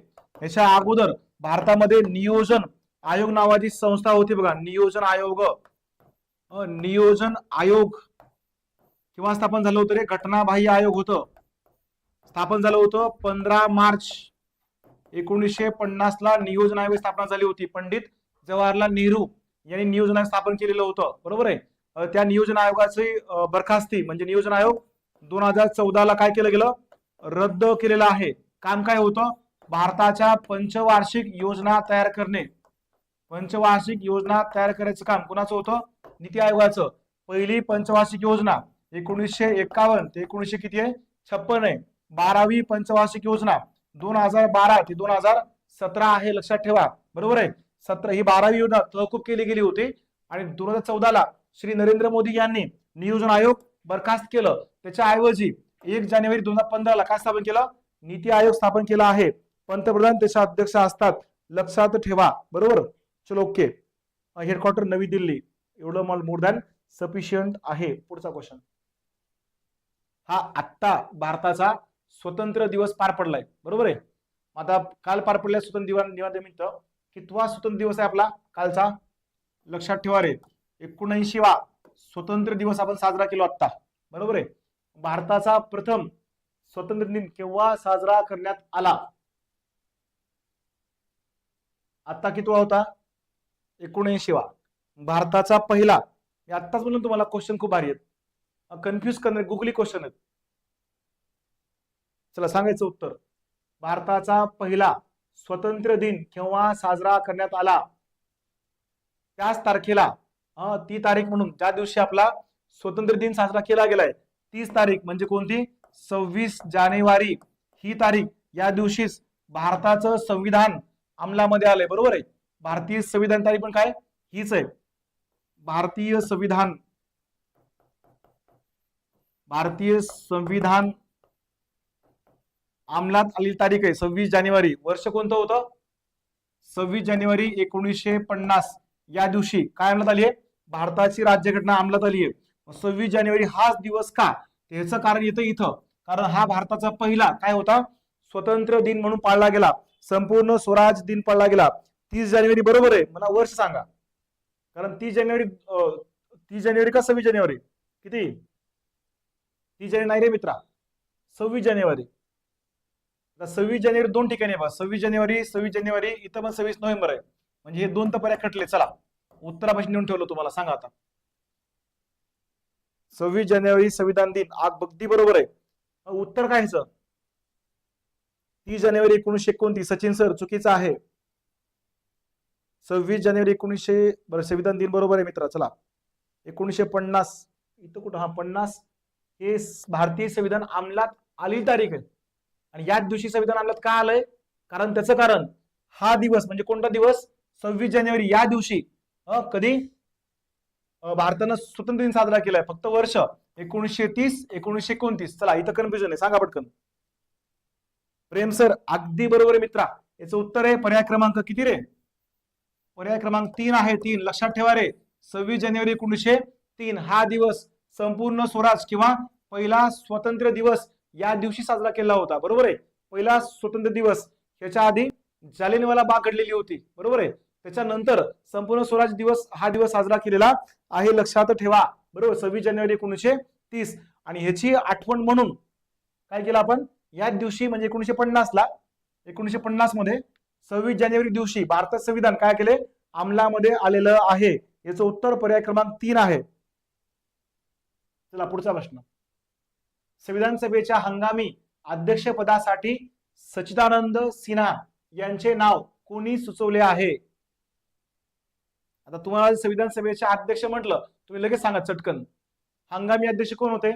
याच्या अगोदर भारतामध्ये नियोजन आयोग नावाची संस्था होती बघा. नियोजन आयोग. नियोजन आयोग केव्हा स्थापन झालं होतं रे? घटनाबाह्य आयोग होतं, स्थापन झालं होतं 15 मार्च 1950 ला नियोजन आयोग स्थापना झाली होती. पंडित जवाहरलाल नेहरू यांनी नियोजन आयोग स्थापन केलेलं होतं, बरोबर आहे. त्या नियोजन आयोगाची बरखास्ती म्हणजे नियोजन आयोग 2014 काय केलं गेलं, रद्द केलेलं आहे. काम काय होतं, भारताच्या पंचवार्षिक योजना तयार करणे. पंचवार्षिक योजना तयार करायचं काम कुणाचं होतं, नीती आयोगाचं. पहिली पंचवार्षिक योजना 1951 ते 1900 किती आहे, 56 आहे. 12वी पंचवार्षिक योजना 2012 ते 2017 आहे, लक्षात ठेवा. बरोबर आहे, 17 ही 12वी योजना तहकूब केली गेली होती आणि 2014 श्री नरेंद्र मोदी यांनी नियोजन आयोग बरखास्त केलं. त्याच्या ऐवजी 1 जानेवारी 2015 काय स्थापन केलं, नीती आयोग स्थापन केला आहे. पंतप्रधान त्याचे अध्यक्ष असतात, लक्षात ठेवा. बरोबर, चलो ओके. हेडक्वार्टर नवी दिल्ली, एवढं मला मोर दॅन सफिशियंट आहे. पुढचा क्वेश्चन, हा आत्ता भारताचा स्वतंत्र दिवस पार पडलाय. बरोबर आहे, आता काल पार पडलाय स्वतंत्र दिनानिमित्त. कितवा स्वतंत्र दिवस आहे आपला कालचा, लक्षात ठेवा रे. 79वा स्वतंत्र दिवस आपण साजरा केलो आता. बरोबर आहे, भारताचा प्रथम स्वतंत्र दिन केव्हा साजरा करण्यात आला, आता कितवा होता, 79वा. भारताचा पहिला, मी आत्ताच म्हणून तुम्हाला क्वेश्चन खूप भारी आहेत, कन्फ्युज करणारे गुगली क्वेश्चन आहेत. चला सांगायचं उत्तर, भारताचा पहिला स्वतंत्र दिन केव्हा साजरा करण्यात आला, त्याच तारखेला, ती तारीख म्हणून ज्या दिवशी आपला स्वतंत्र दिन साजरा केला गेलाय, तीच तारीख म्हणजे कोणती, 26 जानेवारी ही तारीख. या दिवशीच भारताचं संविधान अंमलामध्ये आलंय. बरोबर आहे, भारतीय संविधान तारीख पण काय हीच आहे. भारतीय संविधान अंमलात आलेली तारीख आहे 26 जानेवारी. वर्ष कोणतं होतं, 26 जानेवारी 1950. या दिवशी काय अंमलात आली आहे, भारताची राज्यघटना अंमलात आली आहे. 26 जानेवारी हाच दिवस का, त्याचं कारण येतं इथं, कारण हा भारताचा पहिला काय होता, स्वतंत्र दिन म्हणून पाळला गेला, संपूर्ण स्वराज दिन पाळला गेला. 30 जानेवारी बरोबर आहे, मला वर्ष सांगा, कारण 30 जानेवारी का 26 जानेवारी, किती, 30 जानेवारी नाही रे मित्रा, 26 जानेवारी. 26 जानेवारी दोन ठिकाणी आहे, 26 जानेवारी इथं पण 26 नोव्हेंबर आहे, म्हणजे हे दोन तर पर्याय खटले. चला उत्तरापासून नेऊन ठेवलं तुम्हाला, सांगा आता. 26 जानेवारी संविधान दिन, अगदी बरोबर आहे. उत्तर काय ह्याचं, 30 जानेवारी 1929. सचिन सर चुकीचं आहे, 26 जानेवारी 1900 बरं, संविधान दिन बरोबर आहे मित्रा. चला 1950 इथं कुठं, हा 50 हे भारतीय संविधान अंमलात आली तारीख आहे. आणि याच दिवशी संविधान अंमलात का आलंय, कारण त्याचं कारण हा दिवस म्हणजे कोणता दिवस, 26 जानेवारी. या दिवशी कधी भारतानं स्वतंत्र दिन साजरा केलाय, फक्त वर्ष 1930 1929. चला इथं कन्फ्युजन आहे, सांगा पटकन. प्रेम सर अगदी बरोबर आहे मित्रा, याचं उत्तर आहे पर्याय क्रमांक किती रे, पर्याय क्रमांक 3 आहे, 3. लक्षात ठेवा रे, 26 जानेवारी 1903 हा दिवस संपूर्ण स्वराज किंवा पहिला स्वतंत्र दिवस या दिवशी साजरा केला होता. बरोबर आहे, पहिला स्वतंत्र दिवस. याच्या आधी जालियनवाला बाग घडलेली होती. बरोबर आहे, त्याच्यानंतर संपूर्ण स्वराज दिवस हा दिवस साजरा केलेला आहे, लक्षात ठेवा. बरोबर, 26 जानेवारी 1930. आणि ह्याची आठवण म्हणून काय केलं आपण, याच दिवशी म्हणजे 1950 मध्ये 26 जानेवारी दिवशी भारताचं संविधान काय केले, अंमलामध्ये आलेलं आहे. याचं उत्तर पर्याय क्रमांक 3 आहे. चला पुढचा प्रश्न, संविधान सभेच्या हंगामी अध्यक्षपदासाठी सच्चिदानंद सिन्हा यांचे नाव कोणी सुचवले आहे. आता तुम्हाला संविधान सभेचे अध्यक्ष म्हटलं, तुम्ही लगेच सांगा चटकन. हंगामी अध्यक्ष कोण होते,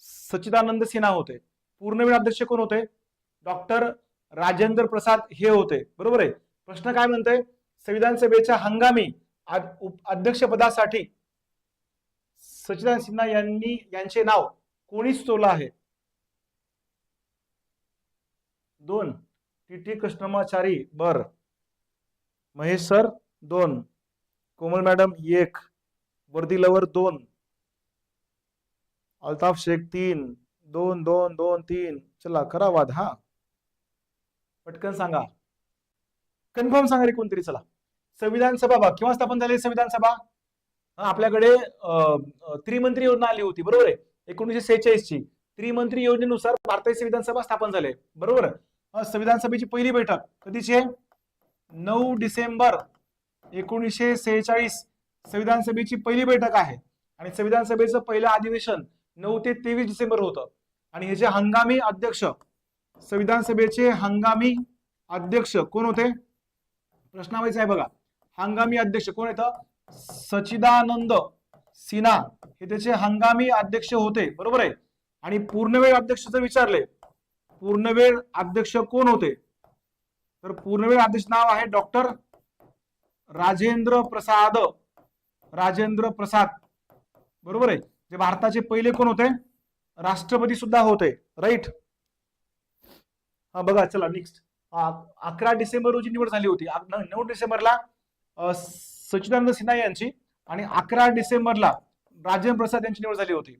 सच्चिदानंद सिन्हा होते. पूर्णवेळ अध्यक्ष कोण होते, डॉक्टर राजेंद्र प्रसाद हे होते. बरोबर आहे. प्रश्न काय म्हणतोय, संविधान सभेच्या हंगामी अध्यक्षपदासाठी सच्चिदानंद सिन्हा यांचे नाव कोणी सुचवलं आहे. 2 टी कृष्णमाचारी, बर. महेश सर 2, कोमल मॅडम 1, वर्दी लवर 2, अल्ताफ शेख 3, 2 2 2 3. चला करा वाद, हा पटकन सांगा, कन्फर्म सांगा रे कोणतरी. चला, संविधान सभा केव्हा स्थापन झाली, संविधान सभा आपल्याकडे त्रिमंत्री योजना आली होती. बरोबर आहे, 1946 ची त्रिमंत्री योजनेनुसार भारतीय संविधान सभा स्थापन झाले. बरोबर, संविधान सभेची पहिली बैठक कधीची आहे, 9 डिसेंबर 1946 संविधान सभेची पहिली बैठक आहे. आणि संविधान सभेचं पहिलं अधिवेशन 9 ते 23 डिसेंबर होतं. आणि हे जे हंगामी अध्यक्ष, संविधान सभेचे हंगामी अध्यक्ष कोण होते? प्रश्नावलीच आहे बघा. हंगामी अध्यक्ष कोण येतं? सच्चिदानंद सिन्हा हे त्याचे हंगामी अध्यक्ष होते, बरोबर आहे. आणि पूर्णवेळ अध्यक्ष जर विचारले, पूर्णवेळ अध्यक्ष कोण होते? तर पूर्णवेळ अध्यक्ष नाव आहे डॉक्टर राजेंद्र प्रसाद. राजेंद्र प्रसाद, बरोबर आहे. जे भारताचे पहिले कोण होते? राष्ट्रपती सुद्धा होते, राईट. हा बघा, चला नेक्स्ट. 11 डिसेंबर रोजी निवड झाली होती. 9 डिसेंबरला सच्चिदानंद सिन्हा यांची आणि 11 डिसेंबरला राजेंद्र प्रसाद यांची निवड झाली होती.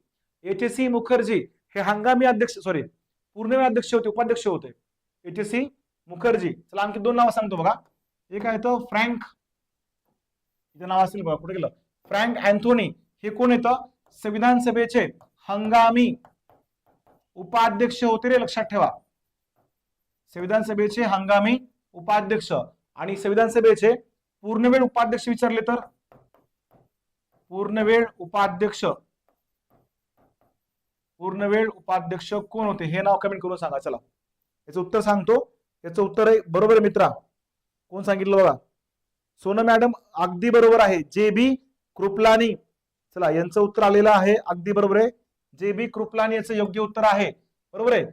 HC मुखर्जी हे हंगामी अध्यक्ष, सॉरी पूर्णवेळ अध्यक्ष होते, उपाध्यक्ष होते. HC मुखर्जी. चला आणखी 2 नावं सांगतो बघा. एक आहे तर फ्रँक, इथे नाव असेल बघा, कुठे गेलं? फ्रँक अँथोनी हे कोण येतं? संविधान सभेचे हंगामी उपाध्यक्ष होते रे, लक्षात ठेवा. संविधान सभेचे हंगामी उपाध्यक्ष. आणि संविधान सभेचे पूर्णवेळ उपाध्यक्ष विचारले तर पूर्णवेळ उपाध्यक्ष, पूर्णवेळ उपाध्यक्ष कोण होते? हे नाव कमेंट करून सांगा. चला याचं उत्तर सांगतो. याचं उत्तर आहे बरोबर आहे मित्रा. कोण सांगितलं बघा? सोनम मॅडम अगदी बरोबर आहे. JB कृपलानी. चला यांचं उत्तर आलेलं आहे, अगदी बरोबर आहे. JB कृपलानी याचं योग्य उत्तर आहे, बरोबर आहे.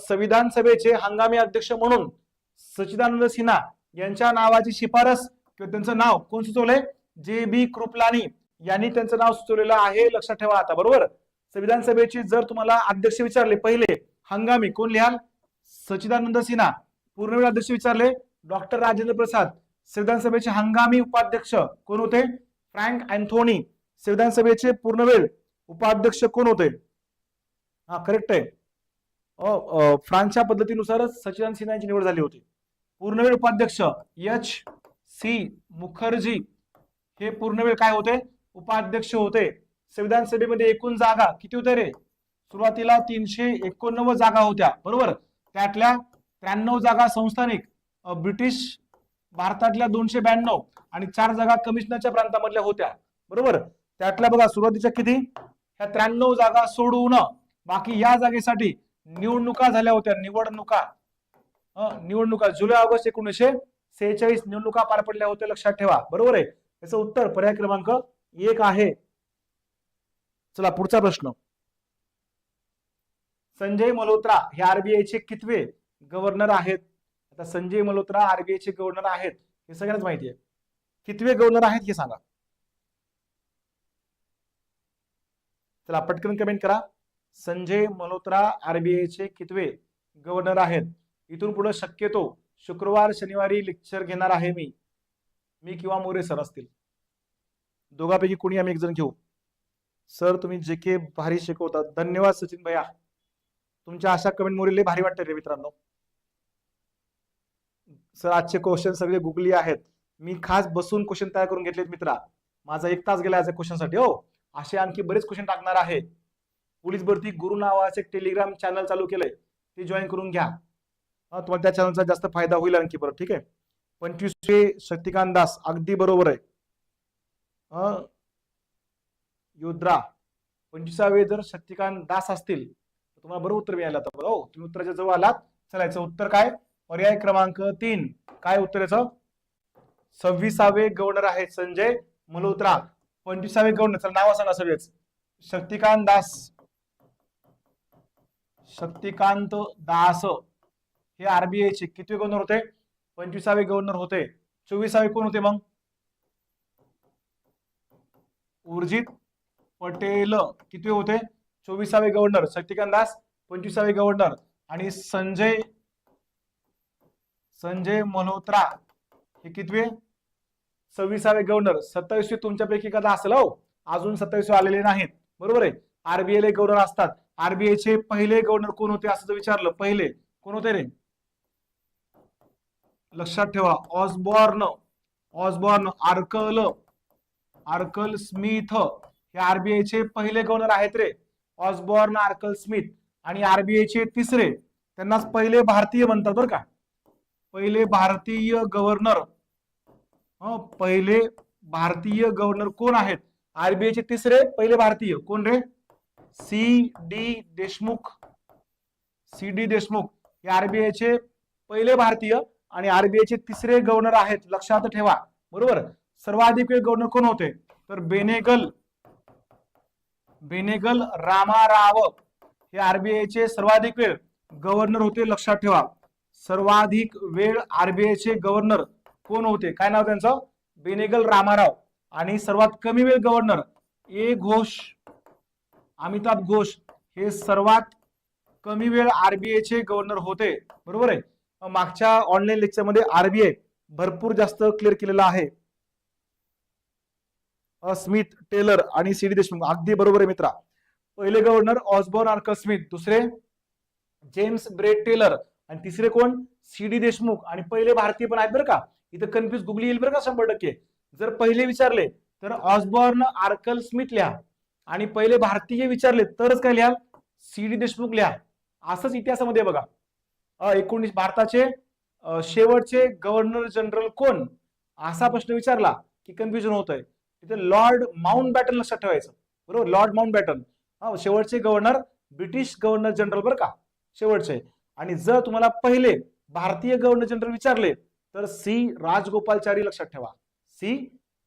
संविधान सभेचे हंगामी अध्यक्ष म्हणून सच्चिदानंद सिन्हा यांच्या नावाची शिफारस किंवा त्यांचं नाव कोण सुचवलंय? JB कृपलानी यांनी त्यांचं नाव सुचवलेलं आहे, लक्षात ठेवा आता, बरोबर. संविधान सभेचे जर तुम्हाला अध्यक्ष विचारले पहिले हंगामी, कोण लिहाल? सच्चिदानंद सिन्हा. पूर्णवेळ अध्यक्ष विचारले डॉक्टर राजेंद्र प्रसाद. संविधान सभेचे हंगामी उपाध्यक्ष कोण होते? Frank Anthony. संविधान सभेचे पूर्णवेळ उपाध्यक्ष कोण होते? हा करेक्ट आहे. फ्रान्सच्या पद्धतीनुसारच सच्चिदानंद सिन्हा यांची निवड झाली होती. पूर्णवेळ उपाध्यक्ष HC मुखर्जी हे पूर्णवेळ काय होते? उपाध्यक्ष होते. संविधान सभेमध्ये एकूण जागा किती होत्या रे? सुरुवातीला 389 जागा होत्या, बरोबर. त्यातल्या 93 जागा संस्थानिक ब्रिटिश भारतातल्या 292 आणि 4 जागा कमिशनरच्या प्रांतामधल्या होत्या, बरोबर. त्यातल्या बघा सुरुवातीच्या किती? ह्या 93 जागा सोडून बाकी या जागेसाठी निवडणुका झाल्या होत्या. निवडणुका जुलै ऑगस्ट 1946 निवडणुका पार पडल्या होत्या, लक्षात ठेवा, बरोबर आहे. याचं उत्तर पर्याय क्रमांक 1 आहे. चला पुढचा प्रश्न. संजय मल्होत्रा हे RBIचे कितवे गव्हर्नर आहेत? आता संजय मल्होत्रा RBIचे गव्हर्नर आहेत हे सगळ्यांनाच माहिती आहे. कितवे गव्हर्नर आहेत हे सांगा. चला पटकन कमेंट करा. संजय मल्होत्रा RBIचे कितवे गव्हर्नर आहेत? इथून पुढे शक्यतो शुक्रवार शनिवारी लेक्चर घेणार आहे मी किंवा मोरे सर असतील, दोघांपैकी कोणी आम्ही एक जण घेऊ. सर तुम्ही JK भारी शिकवतात, धन्यवाद सचिन भैया. तुमच्या अशा कमेंट मोरे लय भारी वाटते रे मित्रांनो. सर आजचे क्वेश्चन सगळे गुगली आहेत. मी खास बसून क्वेश्चन तयार करून घेतलेत मित्रा. माझा 1 तास गेला या क्वेश्चन साठी. हो असे आणखी बरेच क्वेश्चन टाकणार आहे. पोलीस भरती गुरु नावाचे टेलिग्राम चॅनल चालू केलंय, ते जॉईन करून घ्या. तुम्हाला त्या चॅनलचा जास्त फायदा होईल आणखी परत, ठीक आहे. 25वे शक्तिकांत दास अगदी बरोबर आहे. योद्रा 25वे जर शक्तिकांत दास असतील तर तुम्हाला बरोबर उत्तर मिळालं. आता बघा तुम्ही उत्तराच्या जवळ आलात. चला याचं उत्तर काय? पर्याय क्रमांक 3. काय उत्तर याचं? 26वे गव्हर्नर आहेत संजय मल्होत्रा. 25वे गव्हर्नर, चला नाव सांगा सगळेच. शक्तिकांत दास हे RBIचे कितवे गव्हर्नर होते? 25वे गव्हर्नर होते. 24वे कोण होते मग? उर्जित पटेल कितवे होते? 24वे गव्हर्नर. शक्तिकांत दास 25वे गव्हर्नर. आणि संजय मल्होत्रा हे कितवे? 26वे गव्हर्नर. 27वे तुमच्यापैकी कदा असेल हो, अजून 27वे आलेले नाहीत, बरोबर आहे. RBIला गव्हर्नर असतात. RBIचे पहिले गव्हर्नर कोण होते असं जर विचारलं, पहिले कोण होते रे? लक्षात ठेवा ऑसबॉर्न आर्कल स्मिथ हे RBIचे पहिले गव्हर्नर आहेत रे. Osborne आर्कल Smith. आणि RBIचे तिसरे, त्यांनाच पहिले भारतीय म्हणतात बरं का. पहिले भारतीय गव्हर्नर, पहिले भारतीय गव्हर्नर कोण आहेत? आरबीआय चे तिसरे पहिले भारतीय कोण रे? C D Deshmukh. C D Deshmukh हे आरबीआय चे पहिले भारतीय आणि आरबीआय चे तिसरे गव्हर्नर आहेत, लक्षात ठेवा. बरोबर. सर्वाधिक वेळ गव्हर्नर कोण होते? तर बेनेगल रामाराव हे आरबीआय चे सर्वाधिक वेळ गव्हर्नर होते, लक्षात ठेवा. सर्वाधिक वेळ आरबीआय चे गव्हर्नर कोण होते? काय नाव त्यांचं? बेनेगल रामाराव. आणि सर्वात कमी वेळ गव्हर्नर अमिताभ घोष हे सर्वात कमी वेळ आरबीआय चे गव्हर्नर होते. बरोबर आहे. मागच्या ऑनलाईन लेक्चर मध्ये आरबीआय भरपूर जास्त क्लिअर केलेला आहे. स्मिथ, टेलर आणि सी डी देशमुख. अगदी बरोबर आहे मित्रा. पहिले गव्हर्नर ऑसबॉर्न आर्कर स्मिथ, दुसरे जेम्स ब्रेड टेलर आणि तिसरे कोण? C D Deshmukh. आणि पहिले भारतीय पण आहेत बरं का. इथं कन्फ्युज गुगली येईल बरं का 100%. जर पहिले विचारले तर ऑसबॉर्न आर्कल स्मिथ लिहा आणि पहिले भारतीय विचारले तरच काय लिहाल? सी डी देशमुख लिहा. असंच इतिहासामध्ये बघा. 19 भारताचे शेवटचे गव्हर्नर जनरल कोण असा प्रश्न विचारला की कन्फ्युजन होतंय. तिथे लॉर्ड माउंटबॅटन लक्षात ठेवायचं. बरोबर. लॉर्ड माउंटबॅटन शेवटचे गव्हर्नर, ब्रिटिश गव्हर्नर जनरल बरं का, शेवटचे. आणि जर तुम्हाला पहिले भारतीय गव्हर्नर जनरल विचारले तर सी राजगोपालचारी लक्षात ठेवा. सी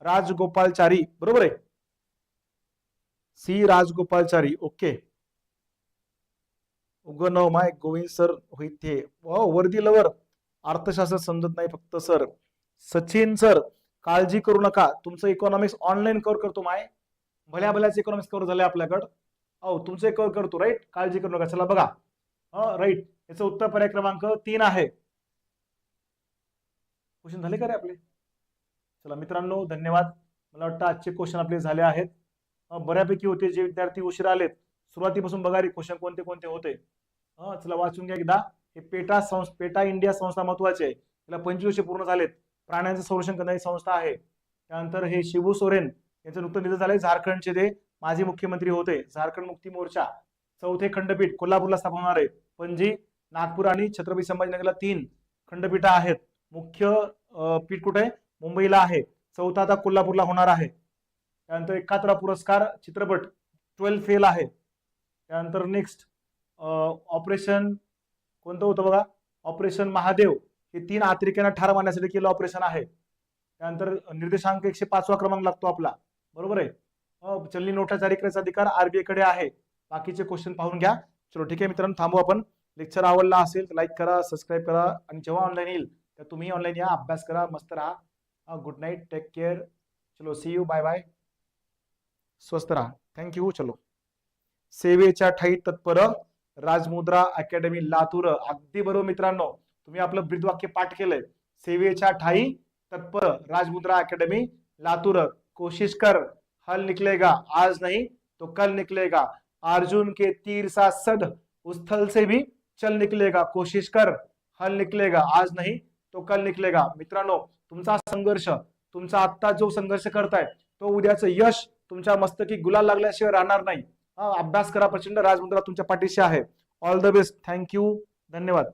राजगोपालचारी. बरोबर आहे. सी राजगोपालचारी. ओके. उगनो माय गोविंद सर होते वर्दी लवर. अर्थशास्त्र समजत नाही फक्त सर. सचिन सर काळजी करू नका, तुमचं इकॉनॉमिक्स ऑनलाईन कव्हर करतो. माय भल्या भल्याच इकॉनॉमिक्स कव्हर झालंय आपल्याकडं. तुमचं कव्हर करतो. राईट. काळजी करू नका. चला बघा. राईट. याचं उत्तर पर्याय क्रमांक 3 आहे. क्वेश्चन झाले का रे आपले? चला मित्रांनो, धन्यवाद. मला वाटतं आजचे क्वेश्चन आपले झाले आहेत. बऱ्यापैकी होते. जे विद्यार्थी उशिरा आलेत सुरुवातीपासून बघा रे क्वेश्चन कोणते कोणते होते. चला वाचून घ्या एकदा. हे पेटा इंडिया संस्था महत्वाची आहे. त्याला 25 वर्ष पूर्ण झालेत. प्राण्यांचं संरक्षण करणारी संस्था आहे. त्यानंतर हे शिबू सोरेन यांचं नुकतं निधन झालंय. झारखंडचे ते माजी मुख्यमंत्री होते. झारखंड मुक्ती मोर्चा. चौथे खंडपीठ कोल्हापूरला स्थापन होणार आहे. पणजी, नागपूर आणि छत्रपती संभाजीनगरला 3 खंडपीठ आहेत. मुख्य पीठ कुठे आहे? मुंबईला आहे. चौथा आता कोल्हापूरला होणार आहे. त्यानंतर 71 पुरस्कार चित्रपट 12 फेल आहे. त्यानंतर नेक्स्ट ऑपरेशन कोणतं होतं बघा? ऑपरेशन महादेव. हे 3 अतिरेक्यांना ठार मारण्यासाठी केलं ऑपरेशन आहे. त्यानंतर निर्देशांक 105वा क्रमांक लागतो आपला. बरोबर आहे. चलनी नोटा जारी करायचा अधिकार आरबीआय कडे आहे. बाकीचे क्वेश्चन पाहून घ्या. चलो ठीक आहे मित्रांनो, थांबू आपण. लेक्चर आवडला असेल तर लाईक करा, सबस्क्राईब करा आणि जेव्हा ऑनलाईन येईल तर तुम्ही ऑनलाईन या, अभ्यास करा, मस्त राहा. Good night, take care. चलो सी यू, बाय बाय. स्वस्थ राहा. थँक्यू. चलो. सेवेच्या ठाई तत्पर राजमुद्रा अकॅडमी लातूर. अगदी बरोबर मित्रांनो, तुम्ही आपलं ब्रीदवाक्य पाठ केलंय. सेवेच्या ठाई तत्पर राजमुद्रा अकॅडमी लातूर. कोशिश कर हल निकलेगा, आज नहीं तो कल निकलेगा. अर्जुन के तीर सा सद उस थल से भी चल निकलेगा. कोशिश कर हल निकलेगा, आज नहीं तो कल निकलेगा. मित्रांनो, तुमचा संघर्ष, तुमचा आत्ता जो संघर्ष करताय तो उद्याचं यश तुमच्या मस्तकी गुलाल लागल्याशिवाय राहणार नाही. अभ्यास करा प्रचंड. राजमुद्रा तुमच्या पाठीशी आहे. All the best. थँक्यू. धन्यवाद.